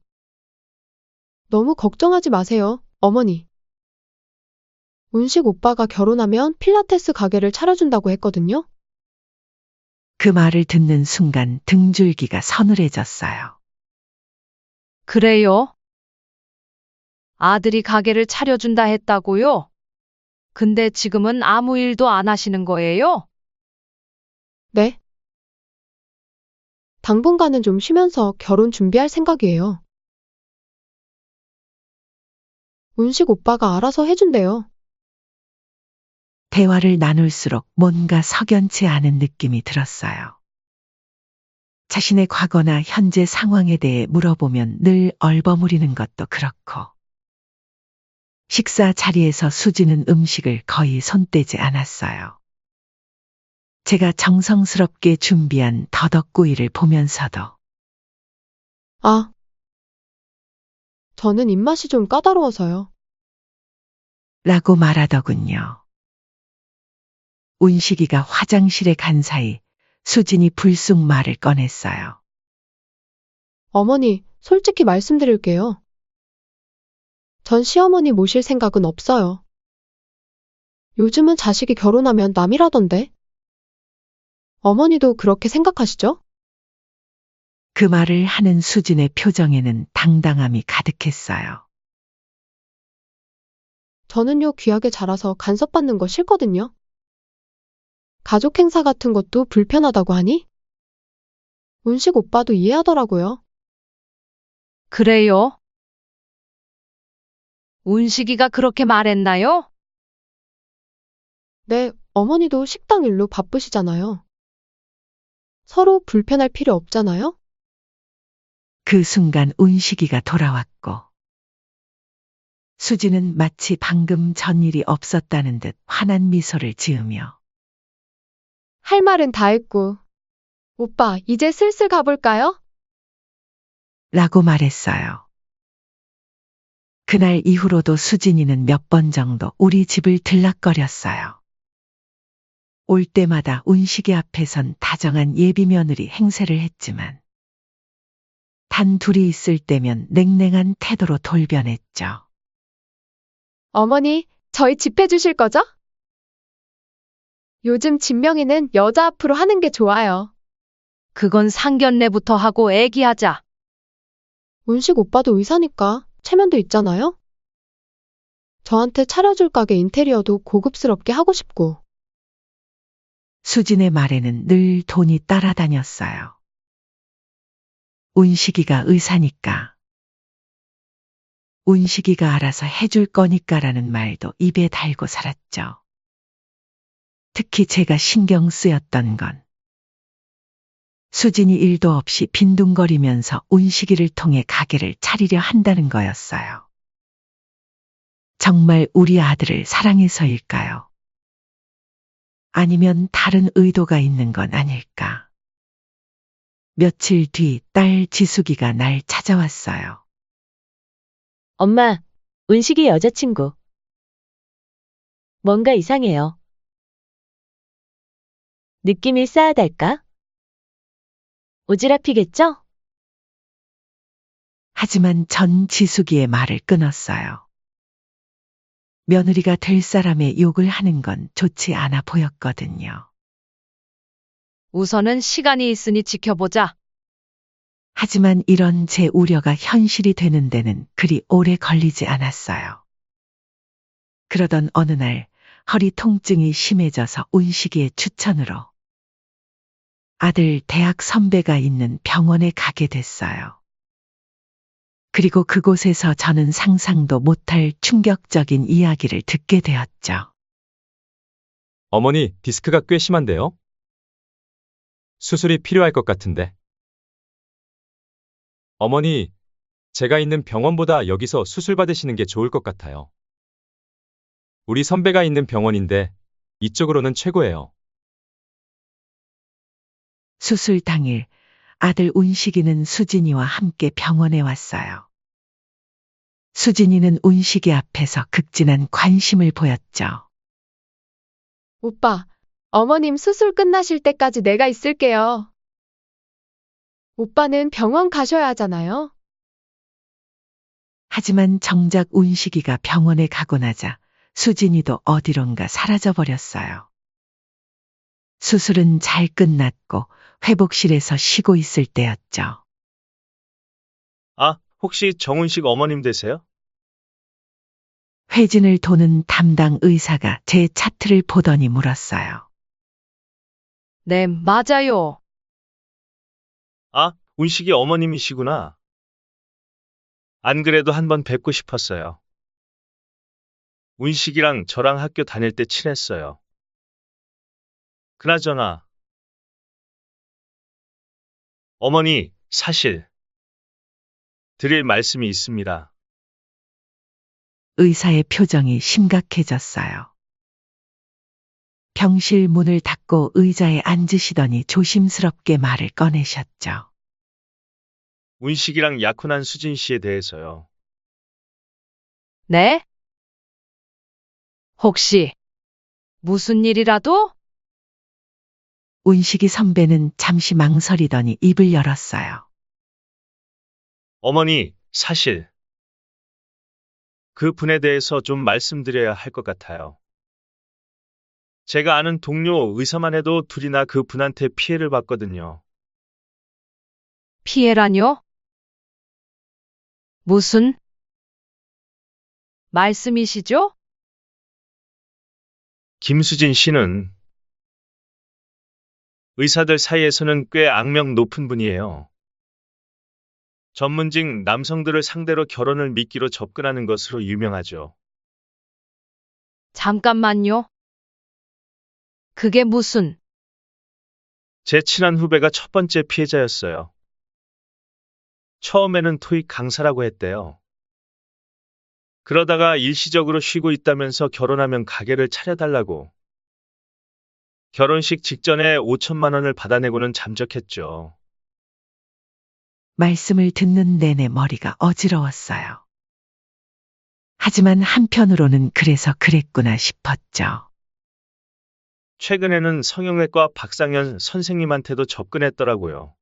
너무 걱정하지 마세요, 어머니. 운식 오빠가 결혼하면 필라테스 가게를 차려준다고 했거든요. 그 말을 듣는 순간 등줄기가 서늘해졌어요. 그래요? 아들이 가게를 차려준다 했다고요? 근데 지금은 아무 일도 안 하시는 거예요? 네. 당분간은 좀 쉬면서 결혼 준비할 생각이에요. 운식 오빠가 알아서 해준대요. 대화를 나눌수록 뭔가 석연치 않은 느낌이 들었어요. 자신의 과거나 현재 상황에 대해 물어보면 늘 얼버무리는 것도 그렇고 식사 자리에서 수지는 음식을 거의 손대지 않았어요. 제가 정성스럽게 준비한 더덕구이를 보면서도 아, 저는 입맛이 좀 까다로워서요. 라고 말하더군요. 운식이가 화장실에 간 사이 수진이 불쑥 말을 꺼냈어요. 어머니, 솔직히 말씀드릴게요. 전 시어머니 모실 생각은 없어요. 요즘은 자식이 결혼하면 남이라던데. 어머니도 그렇게 생각하시죠? 그 말을 하는 수진의 표정에는 당당함이 가득했어요. 저는요, 귀하게 자라서 간섭받는 거 싫거든요. 가족 행사 같은 것도 불편하다고 하니? 운식 오빠도 이해하더라고요. 그래요? 운식이가 그렇게 말했나요? 네, 어머니도 식당 일로 바쁘시잖아요. 서로 불편할 필요 없잖아요? 그 순간 운식이가 돌아왔고 수지는 마치 방금 전일이 없었다는 듯 환한 미소를 지으며 할 말은 다 했고. 오빠, 이제 슬슬 가볼까요? 라고 말했어요. 그날 이후로도 수진이는 몇 번 정도 우리 집을 들락거렸어요. 올 때마다 운식이 앞에선 다정한 예비 며느리 행세를 했지만 단 둘이 있을 때면 냉랭한 태도로 돌변했죠. 어머니, 저희 집 해주실 거죠? 요즘 진명이는 여자 앞으로 하는 게 좋아요. 그건 상견례부터 하고 애기하자. 운식 오빠도 의사니까 체면도 있잖아요? 저한테 차려줄 가게 인테리어도 고급스럽게 하고 싶고. 수진의 말에는 늘 돈이 따라다녔어요. 운식이가 의사니까. 운식이가 알아서 해줄 거니까라는 말도 입에 달고 살았죠. 특히 제가 신경 쓰였던 건 수진이 일도 없이 빈둥거리면서 운식이를 통해 가게를 차리려 한다는 거였어요. 정말 우리 아들을 사랑해서일까요? 아니면 다른 의도가 있는 건 아닐까? 며칠 뒤 딸 지숙이가 날 찾아왔어요. 엄마, 운식이 여자친구. 뭔가 이상해요. 느낌이 싸하달까? 오지랖이겠죠? 하지만 전 지숙이의 말을 끊었어요. 며느리가 될 사람의 욕을 하는 건 좋지 않아 보였거든요. 우선은 시간이 있으니 지켜보자. 하지만 이런 제 우려가 현실이 되는 데는 그리 오래 걸리지 않았어요. 그러던 어느 날 허리 통증이 심해져서 운식이의 추천으로 아들 대학 선배가 있는 병원에 가게 됐어요. 그리고 그곳에서 저는 상상도 못할 충격적인 이야기를 듣게 되었죠. 어머니, 디스크가 꽤 심한데요? 수술이 필요할 것 같은데. 어머니, 제가 있는 병원보다 여기서 수술 받으시는 게 좋을 것 같아요. 우리 선배가 있는 병원인데 이쪽으로는 최고예요. 수술 당일 아들 운식이는 수진이와 함께 병원에 왔어요. 수진이는 운식이 앞에서 극진한 관심을 보였죠. 오빠, 어머님 수술 끝나실 때까지 내가 있을게요. 오빠는 병원 가셔야 하잖아요. 하지만 정작 운식이가 병원에 가고 나자 수진이도 어디론가 사라져버렸어요. 수술은 잘 끝났고 회복실에서 쉬고 있을 때였죠. 아, 혹시 정운식 어머님 되세요? 회진을 도는 담당 의사가 제 차트를 보더니 물었어요. 네, 맞아요. 아, 운식이 어머님이시구나. 안 그래도 한번 뵙고 싶었어요. 운식이랑 저랑 학교 다닐 때 친했어요. 그나저나, 어머니, 사실 드릴 말씀이 있습니다. 의사의 표정이 심각해졌어요. 병실 문을 닫고 의자에 앉으시더니 조심스럽게 말을 꺼내셨죠. 운식이랑 약혼한 수진 씨에 대해서요. 네? 혹시 무슨 일이라도? 운식이 선배는 잠시 망설이더니 입을 열었어요. 어머니, 사실 그 분에 대해서 좀 말씀드려야 할 것 같아요. 제가 아는 동료 의사만 해도 둘이나 그 분한테 피해를 봤거든요. 피해라뇨? 무슨 말씀이시죠? 김수진 씨는 의사들 사이에서는 꽤 악명 높은 분이에요. 전문직 남성들을 상대로 결혼을 미끼로 접근하는 것으로 유명하죠. 잠깐만요. 그게 무슨... 제 친한 후배가 첫 번째 피해자였어요. 처음에는 토익 강사라고 했대요. 그러다가 일시적으로 쉬고 있다면서 결혼하면 가게를 차려달라고. 결혼식 직전에 5천만 원을 받아내고는 잠적했죠. 말씀을 듣는 내내 머리가 어지러웠어요. 하지만 한편으로는 그래서 그랬구나 싶었죠. 최근에는 성형외과 박상현 선생님한테도 접근했더라고요.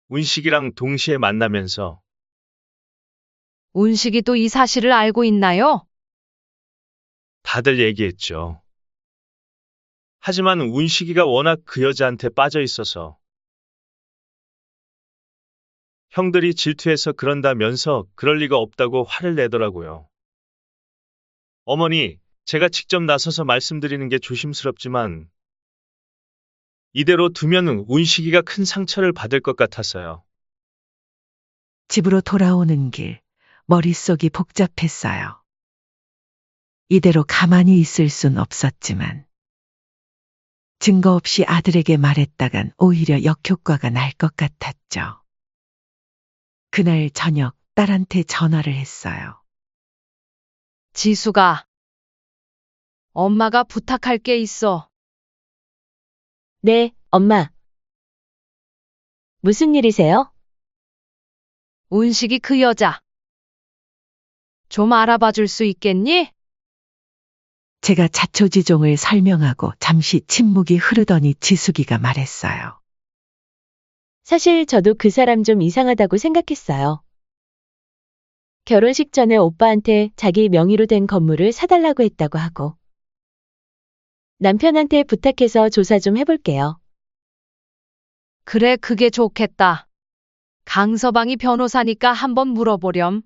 운식이랑 동시에 만나면서 운식이도 이 사실을 알고 있나요? 다들 얘기했죠. 하지만 운식이가 워낙 그 여자한테 빠져 있어서 형들이 질투해서 그런다면서 그럴 리가 없다고 화를 내더라고요. 어머니, 제가 직접 나서서 말씀드리는 게 조심스럽지만 이대로 두면 운식이가 큰 상처를 받을 것 같아서요. 집으로 돌아오는 길, 머릿속이 복잡했어요. 이대로 가만히 있을 순 없었지만 증거 없이 아들에게 말했다간 오히려 역효과가 날 것 같았죠. 그날 저녁 딸한테 전화를 했어요. 지수가, 엄마가 부탁할 게 있어. 네, 엄마. 무슨 일이세요? 운식이 그 여자. 좀 알아봐 줄 수 있겠니? 제가 자초지종을 설명하고 잠시 침묵이 흐르더니 지숙이가 말했어요. 사실 저도 그 사람 좀 이상하다고 생각했어요. 결혼식 전에 오빠한테 자기 명의로 된 건물을 사달라고 했다고 하고. 남편한테 부탁해서 조사 좀 해볼게요. 그래, 그게 좋겠다. 강서방이 변호사니까 한번 물어보렴.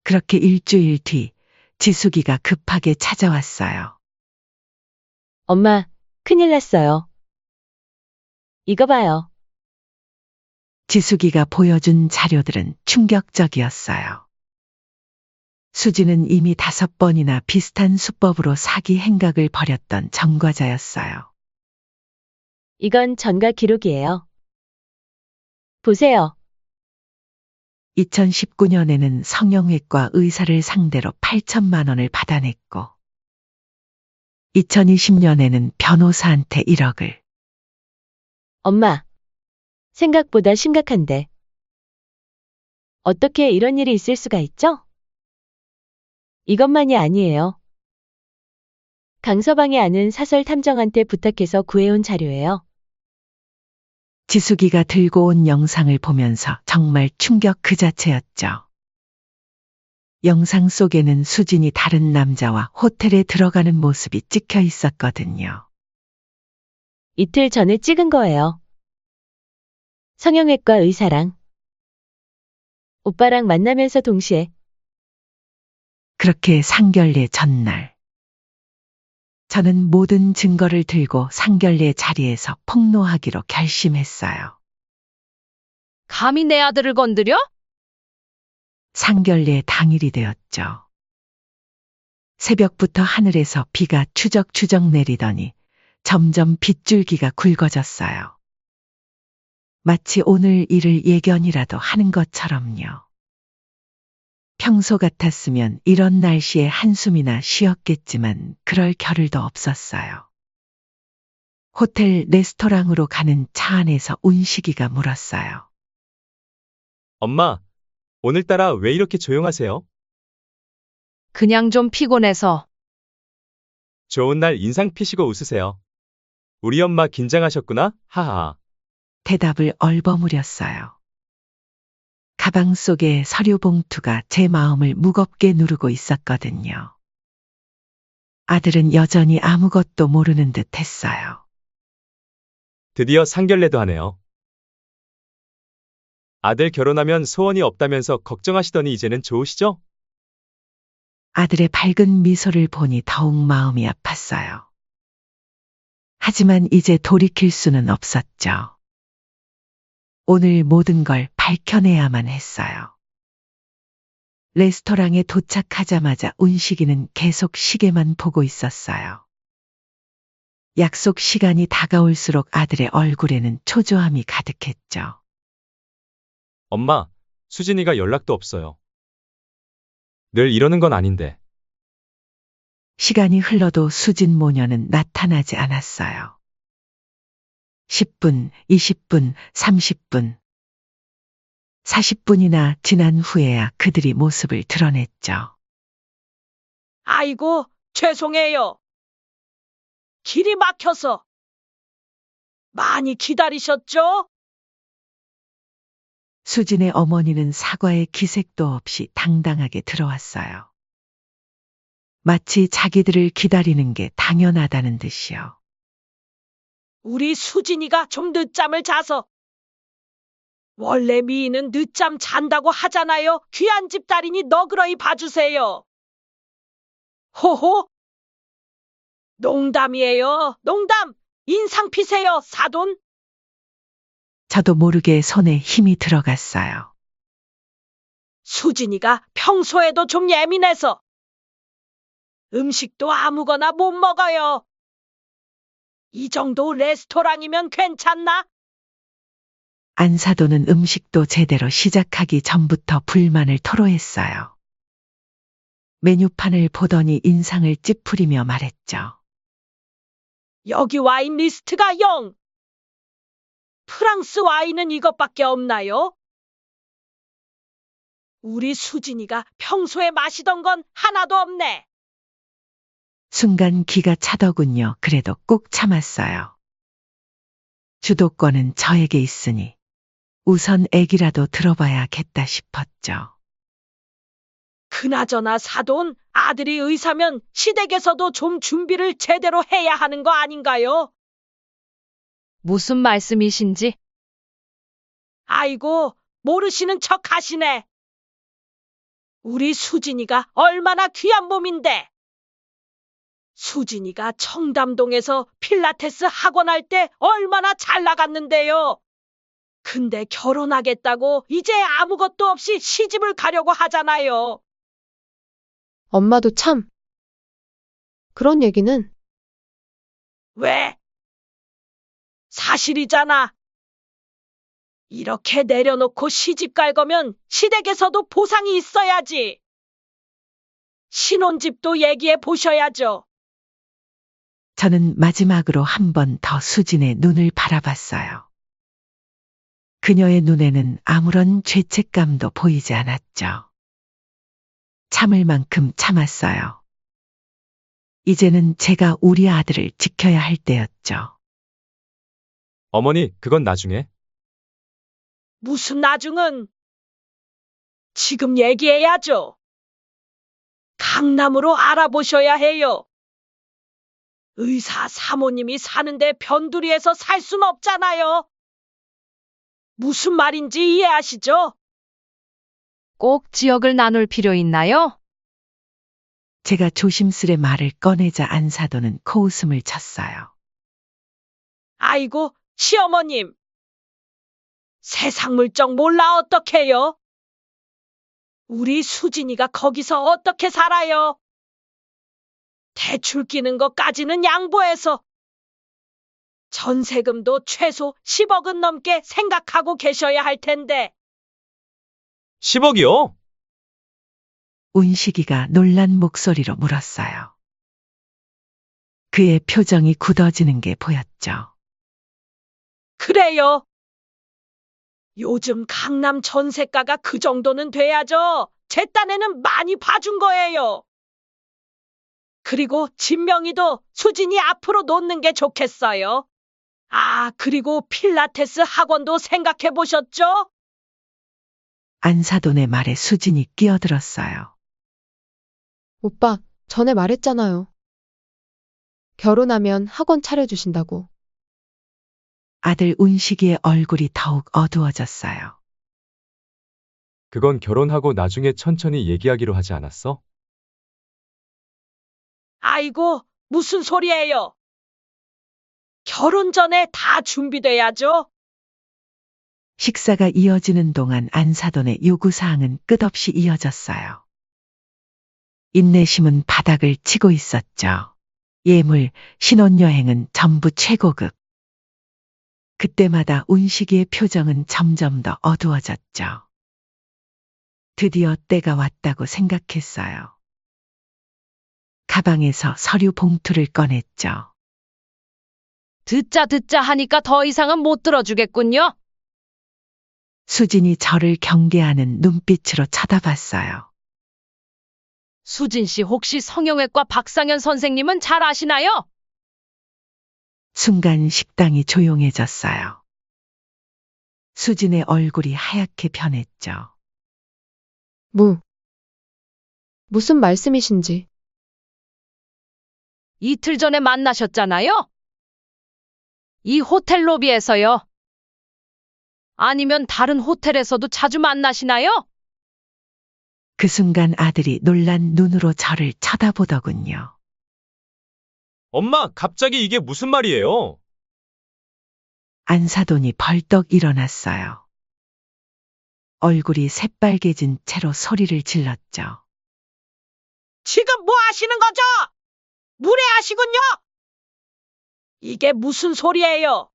그렇게 일주일 뒤 지숙이가 급하게 찾아왔어요. 엄마, 큰일 났어요. 이거 봐요. 지숙이가 보여준 자료들은 충격적이었어요. 수지는 이미 5번이나 비슷한 수법으로 사기 행각을 벌였던 전과자였어요. 이건 전가 기록이에요. 보세요. 2019년에는 성형외과 의사를 상대로 8천만 원을 받아냈고 2020년에는 변호사한테 1억을. 엄마, 생각보다 심각한데. 어떻게 이런 일이 있을 수가 있죠? 이것만이 아니에요. 강서방이 아는 사설 탐정한테 부탁해서 구해온 자료예요. 지숙이가 들고 온 영상을 보면서 정말 충격 그 자체였죠. 영상 속에는 수진이 다른 남자와 호텔에 들어가는 모습이 찍혀 있었거든요. 이틀 전에 찍은 거예요. 성형외과 의사랑 오빠랑 만나면서 동시에. 그렇게 상견례 전날. 저는 모든 증거를 들고 상견례 자리에서 폭로하기로 결심했어요. 감히 내 아들을 건드려? 상견례 당일이 되었죠. 새벽부터 하늘에서 비가 추적추적 내리더니 점점 빗줄기가 굵어졌어요. 마치 오늘 일을 예견이라도 하는 것처럼요. 평소 같았으면 이런 날씨에 한숨이나 쉬었겠지만 그럴 겨를도 없었어요. 호텔 레스토랑으로 가는 차 안에서 운식이가 물었어요. 엄마, 오늘따라 왜 이렇게 조용하세요? 그냥 좀 피곤해서. 좋은 날 인상 피시고 웃으세요. 우리 엄마 긴장하셨구나? 하하. 대답을 얼버무렸어요. 가방 속에 서류 봉투가 제 마음을 무겁게 누르고 있었거든요. 아들은 여전히 아무것도 모르는 듯 했어요. 드디어 상견례도 하네요. 아들 결혼하면 소원이 없다면서 걱정하시더니 이제는 좋으시죠? 아들의 밝은 미소를 보니 더욱 마음이 아팠어요. 하지만 이제 돌이킬 수는 없었죠. 오늘 모든 걸 밝혀내야만 했어요. 레스토랑에 도착하자마자 운식이는 계속 시계만 보고 있었어요. 약속 시간이 다가올수록 아들의 얼굴에는 초조함이 가득했죠. 엄마, 수진이가 연락도 없어요. 늘 이러는 건 아닌데. 시간이 흘러도 수진 모녀는 나타나지 않았어요. 10분, 20분, 30분. 40분이나 지난 후에야 그들이 모습을 드러냈죠. 아이고, 죄송해요. 길이 막혀서. 많이 기다리셨죠? 수진의 어머니는 사과의 기색도 없이 당당하게 들어왔어요. 마치 자기들을 기다리는 게 당연하다는 듯이요. 우리 수진이가 좀 늦잠을 자서. 원래 미인은 늦잠 잔다고 하잖아요. 귀한 집딸이니 너그러이 봐주세요. 호호. 농담이에요. 농담. 인상 피세요, 사돈. 저도 모르게 손에 힘이 들어갔어요. 수진이가 평소에도 좀 예민해서 음식도 아무거나 못 먹어요. 이 정도 레스토랑이면 괜찮나? 안사도는 음식도 제대로 시작하기 전부터 불만을 토로했어요. 메뉴판을 보더니 인상을 찌푸리며 말했죠. 여기 와인 리스트가 0. 프랑스 와인은 이것밖에 없나요? 우리 수진이가 평소에 마시던 건 하나도 없네. 순간 기가 차더군요. 그래도 꾹 참았어요. 주도권은 저에게 있으니 우선 애기라도 들어봐야겠다 싶었죠. 그나저나 사돈, 아들이 의사면 시댁에서도 좀 준비를 제대로 해야 하는 거 아닌가요? 무슨 말씀이신지? 아이고, 모르시는 척 하시네. 우리 수진이가 얼마나 귀한 몸인데. 수진이가 청담동에서 필라테스 학원 할 때 얼마나 잘 나갔는데요. 근데 결혼하겠다고 이제 아무것도 없이 시집을 가려고 하잖아요. 엄마도 참. 그런 얘기는 왜? 사실이잖아. 이렇게 내려놓고 시집 갈 거면 시댁에서도 보상이 있어야지. 신혼집도 얘기해 보셔야죠. 저는 마지막으로 한 번 더 수진의 눈을 바라봤어요. 그녀의 눈에는 아무런 죄책감도 보이지 않았죠. 참을 만큼 참았어요. 이제는 제가 우리 아들을 지켜야 할 때였죠. 어머니, 그건 나중에. 무슨 나중은? 지금 얘기해야죠. 강남으로 알아보셔야 해요. 의사 사모님이 사는데 변두리에서 살 순 없잖아요. 무슨 말인지 이해하시죠? 꼭 지역을 나눌 필요 있나요? 제가 조심스레 말을 꺼내자 안사도는 코웃음을 쳤어요. 아이고, 시어머님. 세상 물정 몰라 어떡해요? 우리 수진이가 거기서 어떻게 살아요? 대출 끼는 것까지는 양보해서 전세금도 최소 10억은 넘게 생각하고 계셔야 할 텐데. 10억이요? 운식이가 놀란 목소리로 물었어요. 그의 표정이 굳어지는 게 보였죠. 그래요. 요즘 강남 전세가가 그 정도는 돼야죠. 제 딴에는 많이 봐준 거예요. 그리고 집 명의도 수진이 앞으로 놓는 게 좋겠어요. 아, 그리고 필라테스 학원도 생각해 보셨죠? 안사돈의 말에 수진이 끼어들었어요. 오빠, 전에 말했잖아요. 결혼하면 학원 차려주신다고. 아들 운식이의 얼굴이 더욱 어두워졌어요. 그건 결혼하고 나중에 천천히 얘기하기로 하지 않았어? 아이고, 무슨 소리예요? 결혼 전에 다 준비돼야죠. 식사가 이어지는 동안 안사돈의 요구사항은 끝없이 이어졌어요. 인내심은 바닥을 치고 있었죠. 예물, 신혼여행은 전부 최고급. 그때마다 운식이의 표정은 점점 더 어두워졌죠. 드디어 때가 왔다고 생각했어요. 가방에서 서류 봉투를 꺼냈죠. 듣자 하니까 더 이상은 못 들어주겠군요. 수진이 저를 경계하는 눈빛으로 쳐다봤어요. 수진 씨 혹시 성형외과 박상현 선생님은 잘 아시나요? 순간 식당이 조용해졌어요. 수진의 얼굴이 하얗게 변했죠. 무슨 말씀이신지. 이틀 전에 만나셨잖아요? 이 호텔 로비에서요. 아니면 다른 호텔에서도 자주 만나시나요? 그 순간 아들이 놀란 눈으로 저를 쳐다보더군요. 엄마, 갑자기 이게 무슨 말이에요? 안사돈이 벌떡 일어났어요. 얼굴이 새빨개진 채로 소리를 질렀죠. 지금 뭐 하시는 거죠? 무례하시군요. 이게 무슨 소리예요?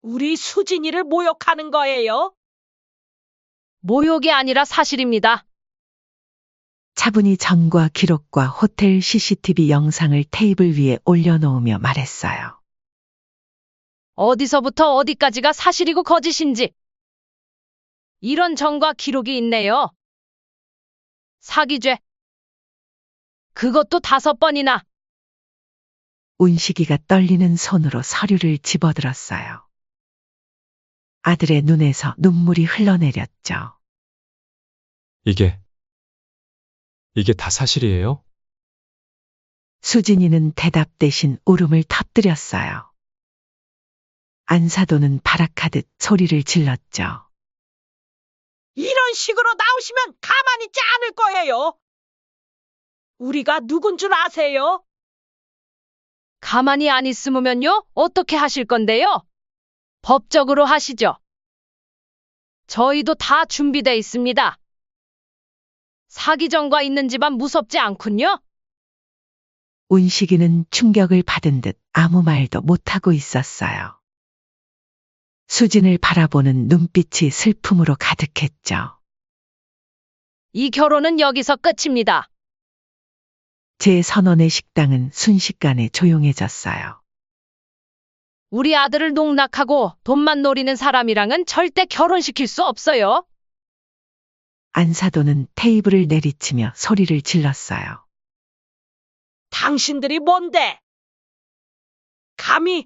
우리 수진이를 모욕하는 거예요? 모욕이 아니라 사실입니다. 차분히 전과 기록과 호텔 CCTV 영상을 테이블 위에 올려놓으며 말했어요. 어디서부터 어디까지가 사실이고 거짓인지. 이런 전과 기록이 있네요. 사기죄. 그것도 5번이나. 운식이가 떨리는 손으로 서류를 집어들었어요. 아들의 눈에서 눈물이 흘러내렸죠. 이게 다 사실이에요? 수진이는 대답 대신 울음을 터뜨렸어요. 안사돈은 발악하듯 소리를 질렀죠. 이런 식으로 나오시면 가만히 있지 않을 거예요. 우리가 누군 줄 아세요? 가만히 안 있으면요? 어떻게 하실 건데요? 법적으로 하시죠. 저희도 다 준비돼 있습니다. 사기전과 있는 집안 무섭지 않군요. 운식이는 충격을 받은 듯 아무 말도 못하고 있었어요. 수진을 바라보는 눈빛이 슬픔으로 가득했죠. 이 결혼은 여기서 끝입니다. 제 선원의 식당은 순식간에 조용해졌어요. 우리 아들을 농락하고 돈만 노리는 사람이랑은 절대 결혼시킬 수 없어요. 안사돈은 테이블을 내리치며 소리를 질렀어요. 당신들이 뭔데? 감히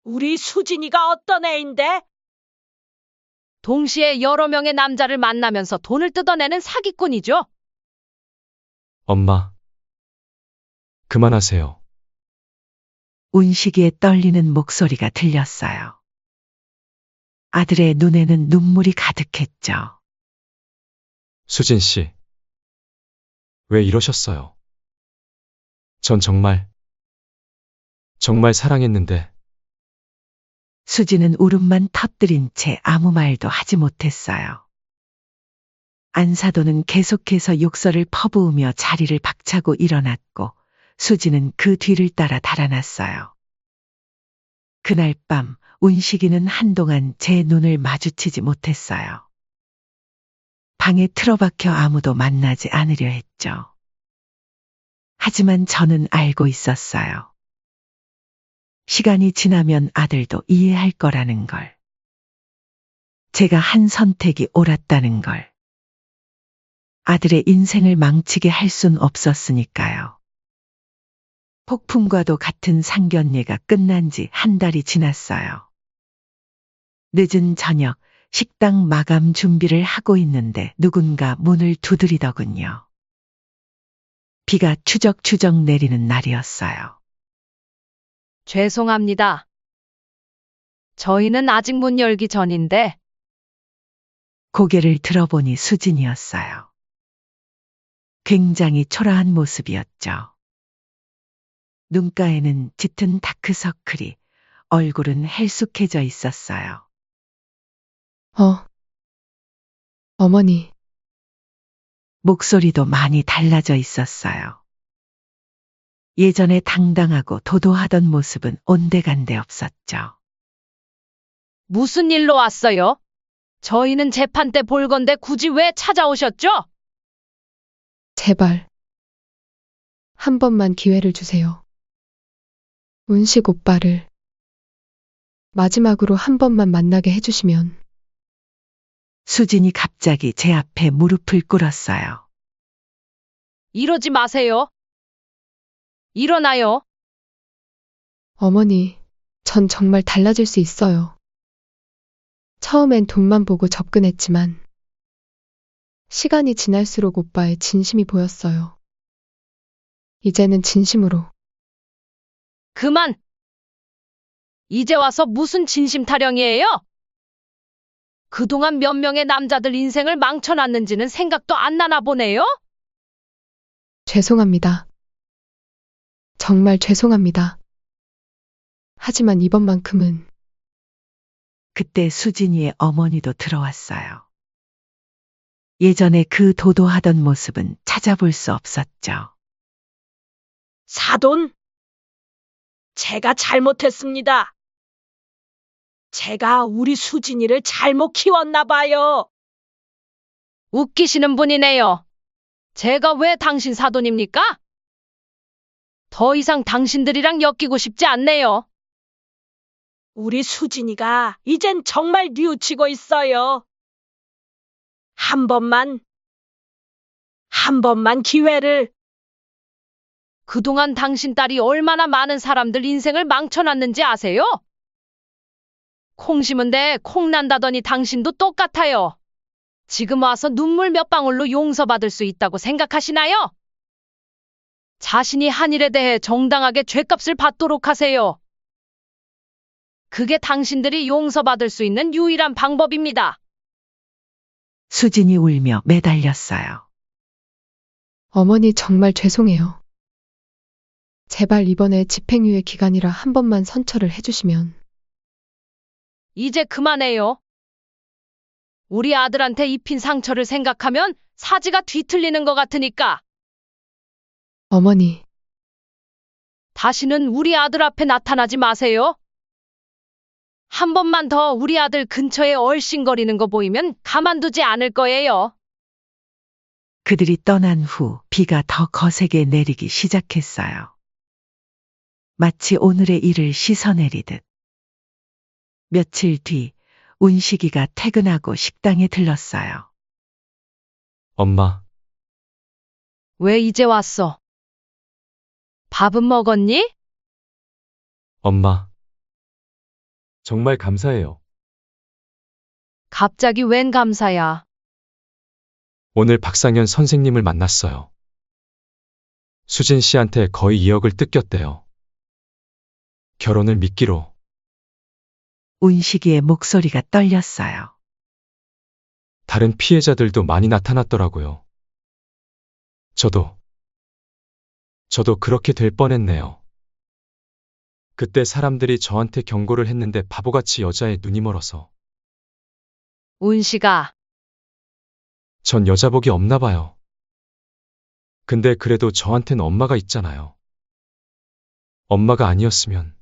우리 수진이가 어떤 애인데? 동시에 여러 명의 남자를 만나면서 돈을 뜯어내는 사기꾼이죠. 엄마, 그만하세요. 운식이의 떨리는 목소리가 들렸어요. 아들의 눈에는 눈물이 가득했죠. 수진 씨, 왜 이러셨어요? 전 정말 사랑했는데. 수진은 울음만 터뜨린 채 아무 말도 하지 못했어요. 안사돈은 계속해서 욕설을 퍼부으며 자리를 박차고 일어났고 수진은 그 뒤를 따라 달아났어요. 그날 밤 운식이는 한동안 제 눈을 마주치지 못했어요. 방에 틀어박혀 아무도 만나지 않으려 했죠. 하지만 저는 알고 있었어요. 시간이 지나면 아들도 이해할 거라는 걸. 제가 한 선택이 옳았다는 걸. 아들의 인생을 망치게 할 순 없었으니까요. 폭풍과도 같은 상견례가 끝난 지 한 달이 지났어요. 늦은 저녁 식당 마감 준비를 하고 있는데 누군가 문을 두드리더군요. 비가 추적추적 내리는 날이었어요. 죄송합니다. 저희는 아직 문 열기 전인데. 고개를 들어보니 수진이었어요. 굉장히 초라한 모습이었죠. 눈가에는 짙은 다크서클이, 얼굴은 헬쑥해져 있었어요. 어머니. 목소리도 많이 달라져 있었어요. 예전에 당당하고 도도하던 모습은 온데간데 없었죠. 무슨 일로 왔어요? 저희는 재판 때 볼 건데 굳이 왜 찾아오셨죠? 제발. 한 번만 기회를 주세요. 운식 오빠를 마지막으로 한 번만 만나게 해주시면. 수진이 갑자기 제 앞에 무릎을 꿇었어요. 이러지 마세요. 일어나요. 어머니, 전 정말 달라질 수 있어요. 처음엔 돈만 보고 접근했지만, 시간이 지날수록 오빠의 진심이 보였어요. 이제는 진심으로. 그만. 이제 와서 무슨 진심 타령이에요? 그동안 몇 명의 남자들 인생을 망쳐놨는지는 생각도 안 나나 보네요? 죄송합니다. 정말 죄송합니다. 하지만 이번만큼은. 그때 수진이의 어머니도 들어왔어요. 예전에 그 도도하던 모습은 찾아볼 수 없었죠. 사돈, 제가 잘못했습니다. 제가 우리 수진이를 잘못 키웠나 봐요. 웃기시는 분이네요. 제가 왜 당신 사돈입니까? 더 이상 당신들이랑 엮이고 싶지 않네요. 우리 수진이가 이젠 정말 뉘우치고 있어요. 한 번만 기회를. 그동안 당신 딸이 얼마나 많은 사람들 인생을 망쳐놨는지 아세요? 콩 심은데 콩 난다더니 당신도 똑같아요. 지금 와서 눈물 몇 방울로 용서받을 수 있다고 생각하시나요? 자신이 한 일에 대해 정당하게 죗값을 받도록 하세요. 그게 당신들이 용서받을 수 있는 유일한 방법입니다. 수진이 울며 매달렸어요. 어머니 정말 죄송해요. 제발 이번에 집행유예 기간이라 한 번만 선처를 해주시면. 이제 그만해요. 우리 아들한테 입힌 상처를 생각하면 사지가 뒤틀리는 것 같으니까. 어머니, 다시는 우리 아들 앞에 나타나지 마세요. 한 번만 더 우리 아들 근처에 얼씬거리는 거 보이면 가만두지 않을 거예요. 그들이 떠난 후 비가 더 거세게 내리기 시작했어요. 마치 오늘의 일을 씻어내리듯. 며칠 뒤 운식이가 퇴근하고 식당에 들렀어요. 엄마, 왜 이제 왔어? 밥은 먹었니? 엄마. 정말 감사해요. 갑자기 웬 감사야. 오늘 박상현 선생님을 만났어요. 수진 씨한테 거의 2억을 뜯겼대요. 결혼을 미끼로. 운식이의 목소리가 떨렸어요. 다른 피해자들도 많이 나타났더라고요. 저도 그렇게 될 뻔했네요. 그때 사람들이 저한테 경고를 했는데 바보같이 여자에 눈이 멀어서. 운식아, 전 여자복이 없나 봐요. 근데 그래도 저한텐 엄마가 있잖아요. 엄마가 아니었으면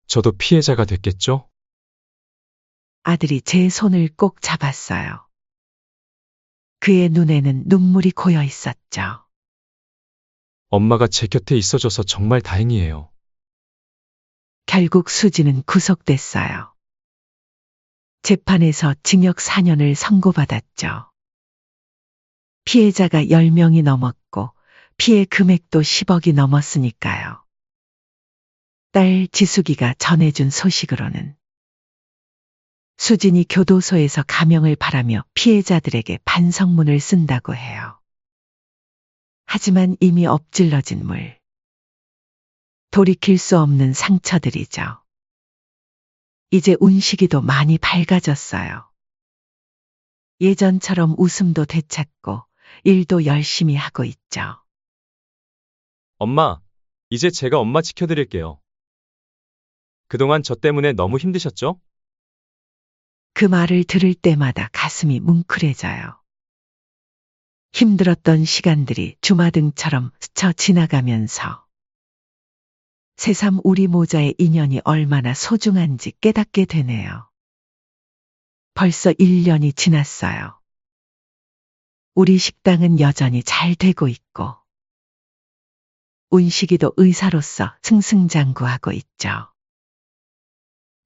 저도 피해자가 됐겠죠? 아들이 제 손을 꼭 잡았어요. 그의 눈에는 눈물이 고여 있었죠. 엄마가 제 곁에 있어줘서 정말 다행이에요. 결국 수지는 구속됐어요. 재판에서 징역 4년을 선고받았죠. 피해자가 10명이 넘었고 피해 금액도 10억이 넘었으니까요. 딸 지숙이가 전해준 소식으로는 수진이 교도소에서 감형을 바라며 피해자들에게 반성문을 쓴다고 해요. 하지만 이미 엎질러진 물. 돌이킬 수 없는 상처들이죠. 이제 운식이도 많이 밝아졌어요. 예전처럼 웃음도 되찾고 일도 열심히 하고 있죠. 엄마, 이제 제가 엄마 지켜드릴게요. 그동안 저 때문에 너무 힘드셨죠? 그 말을 들을 때마다 가슴이 뭉클해져요. 힘들었던 시간들이 주마등처럼 스쳐 지나가면서 새삼 우리 모자의 인연이 얼마나 소중한지 깨닫게 되네요. 벌써 1년이 지났어요. 우리 식당은 여전히 잘 되고 있고 운식이도 의사로서 승승장구하고 있죠.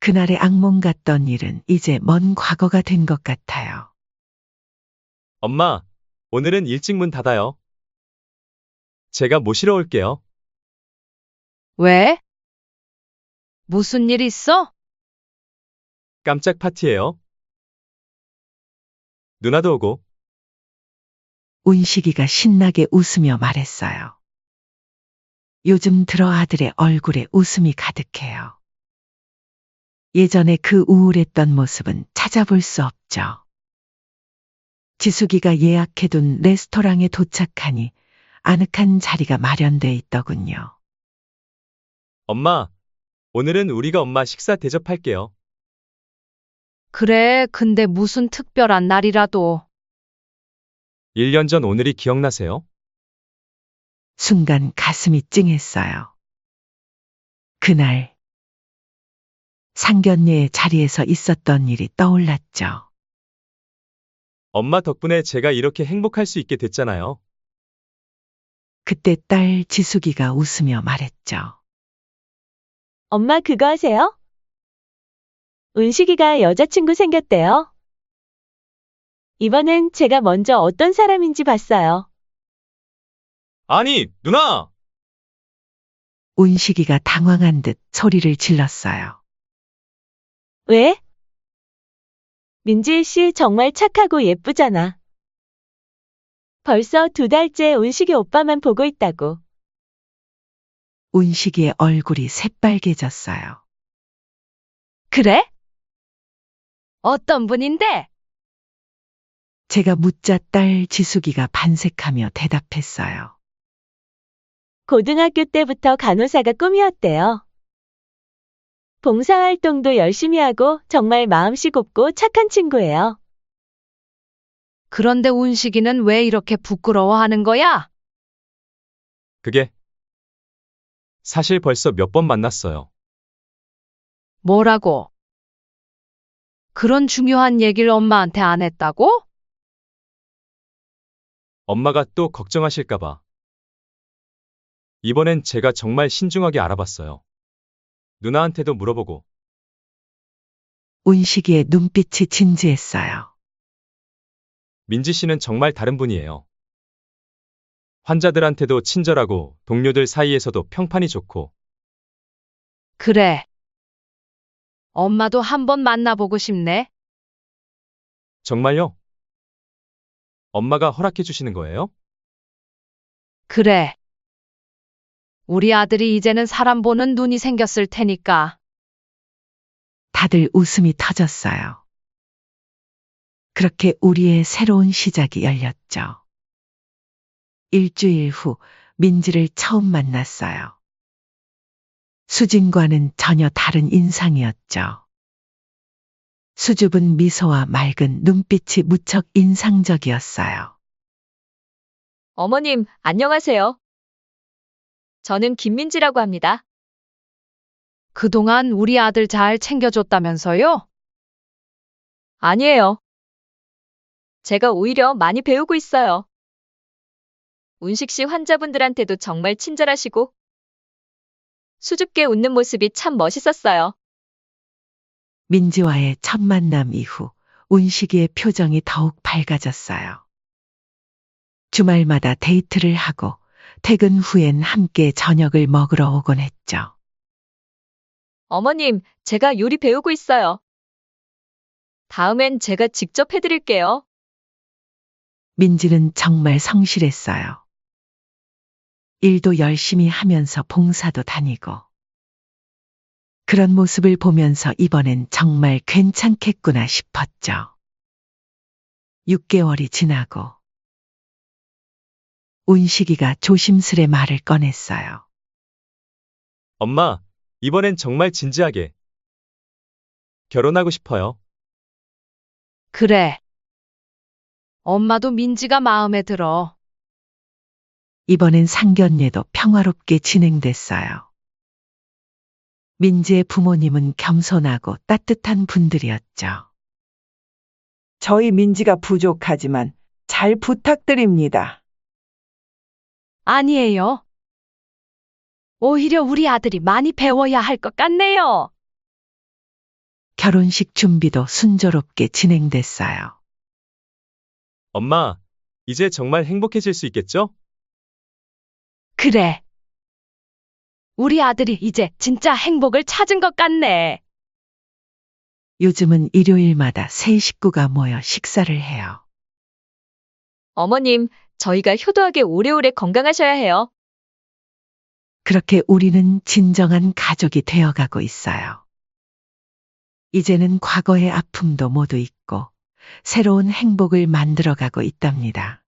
그날의 악몽 같던 일은 이제 먼 과거가 된 것 같아요. 엄마, 오늘은 일찍 문 닫아요. 제가 모시러 올게요. 왜? 무슨 일 있어? 깜짝 파티예요. 누나도 오고. 운식이가 신나게 웃으며 말했어요. 요즘 들어 아들의 얼굴에 웃음이 가득해요. 예전에 그 우울했던 모습은 찾아볼 수 없죠. 지숙이가 예약해둔 레스토랑에 도착하니 아늑한 자리가 마련돼 있더군요. 엄마, 오늘은 우리가 엄마 식사 대접할게요. 그래, 근데 무슨 특별한 날이라도. 1년 전 오늘이 기억나세요? 순간 가슴이 찡했어요. 그날 상견례의 자리에서 있었던 일이 떠올랐죠. 엄마 덕분에 제가 이렇게 행복할 수 있게 됐잖아요. 그때 딸 지숙이가 웃으며 말했죠. 엄마 그거 아세요? 은식이가 여자친구 생겼대요. 이번엔 제가 먼저 어떤 사람인지 봤어요. 아니, 누나! 운식이가 당황한 듯 소리를 질렀어요. 왜? 민지 씨 정말 착하고 예쁘잖아. 벌써 2달째 은식이 오빠만 보고 있다고. 운식이의 얼굴이 새빨개졌어요. 그래? 어떤 분인데? 제가 묻자 딸 지숙이가 반색하며 대답했어요. 고등학교 때부터 간호사가 꿈이었대요. 봉사활동도 열심히 하고 정말 마음씨 곱고 착한 친구예요. 그런데 운식이는 왜 이렇게 부끄러워하는 거야? 그게 사실 벌써 몇 번 만났어요. 뭐라고? 그런 중요한 얘기를 엄마한테 안 했다고? 엄마가 또 걱정하실까봐. 이번엔 제가 정말 신중하게 알아봤어요. 누나한테도 물어보고. 운식이의 눈빛이 진지했어요. 민지 씨는 정말 다른 분이에요. 환자들한테도 친절하고 동료들 사이에서도 평판이 좋고. 그래. 엄마도 한번 만나보고 싶네. 정말요? 엄마가 허락해 주시는 거예요? 그래. 우리 아들이 이제는 사람 보는 눈이 생겼을 테니까. 다들 웃음이 터졌어요. 그렇게 우리의 새로운 시작이 열렸죠. 일주일 후 민지를 처음 만났어요. 수진과는 전혀 다른 인상이었죠. 수줍은 미소와 맑은 눈빛이 무척 인상적이었어요. 어머님, 안녕하세요. 저는 김민지라고 합니다. 그동안 우리 아들 잘 챙겨줬다면서요? 아니에요. 제가 오히려 많이 배우고 있어요. 운식 씨 환자분들한테도 정말 친절하시고 수줍게 웃는 모습이 참 멋있었어요. 민지와의 첫 만남 이후 운식이의 표정이 더욱 밝아졌어요. 주말마다 데이트를 하고 퇴근 후엔 함께 저녁을 먹으러 오곤 했죠. 어머님, 제가 요리 배우고 있어요. 다음엔 제가 직접 해드릴게요. 민지는 정말 성실했어요. 일도 열심히 하면서 봉사도 다니고. 그런 모습을 보면서 이번엔 정말 괜찮겠구나 싶었죠. 6개월이 지나고 운식이가 조심스레 말을 꺼냈어요. 엄마, 이번엔 정말 진지하게. 결혼하고 싶어요. 그래. 엄마도 민지가 마음에 들어. 이번엔 상견례도 평화롭게 진행됐어요. 민지의 부모님은 겸손하고 따뜻한 분들이었죠. 저희 민지가 부족하지만 잘 부탁드립니다. 아니에요. 오히려 우리 아들이 많이 배워야 할 것 같네요. 결혼식 준비도 순조롭게 진행됐어요. 엄마, 이제 정말 행복해질 수 있겠죠? 그래. 우리 아들이 이제 진짜 행복을 찾은 것 같네. 요즘은 일요일마다 세 식구가 모여 식사를 해요. 어머님, 저희가 효도하게 오래오래 건강하셔야 해요. 그렇게 우리는 진정한 가족이 되어가고 있어요. 이제는 과거의 아픔도 모두 잊고 새로운 행복을 만들어가고 있답니다.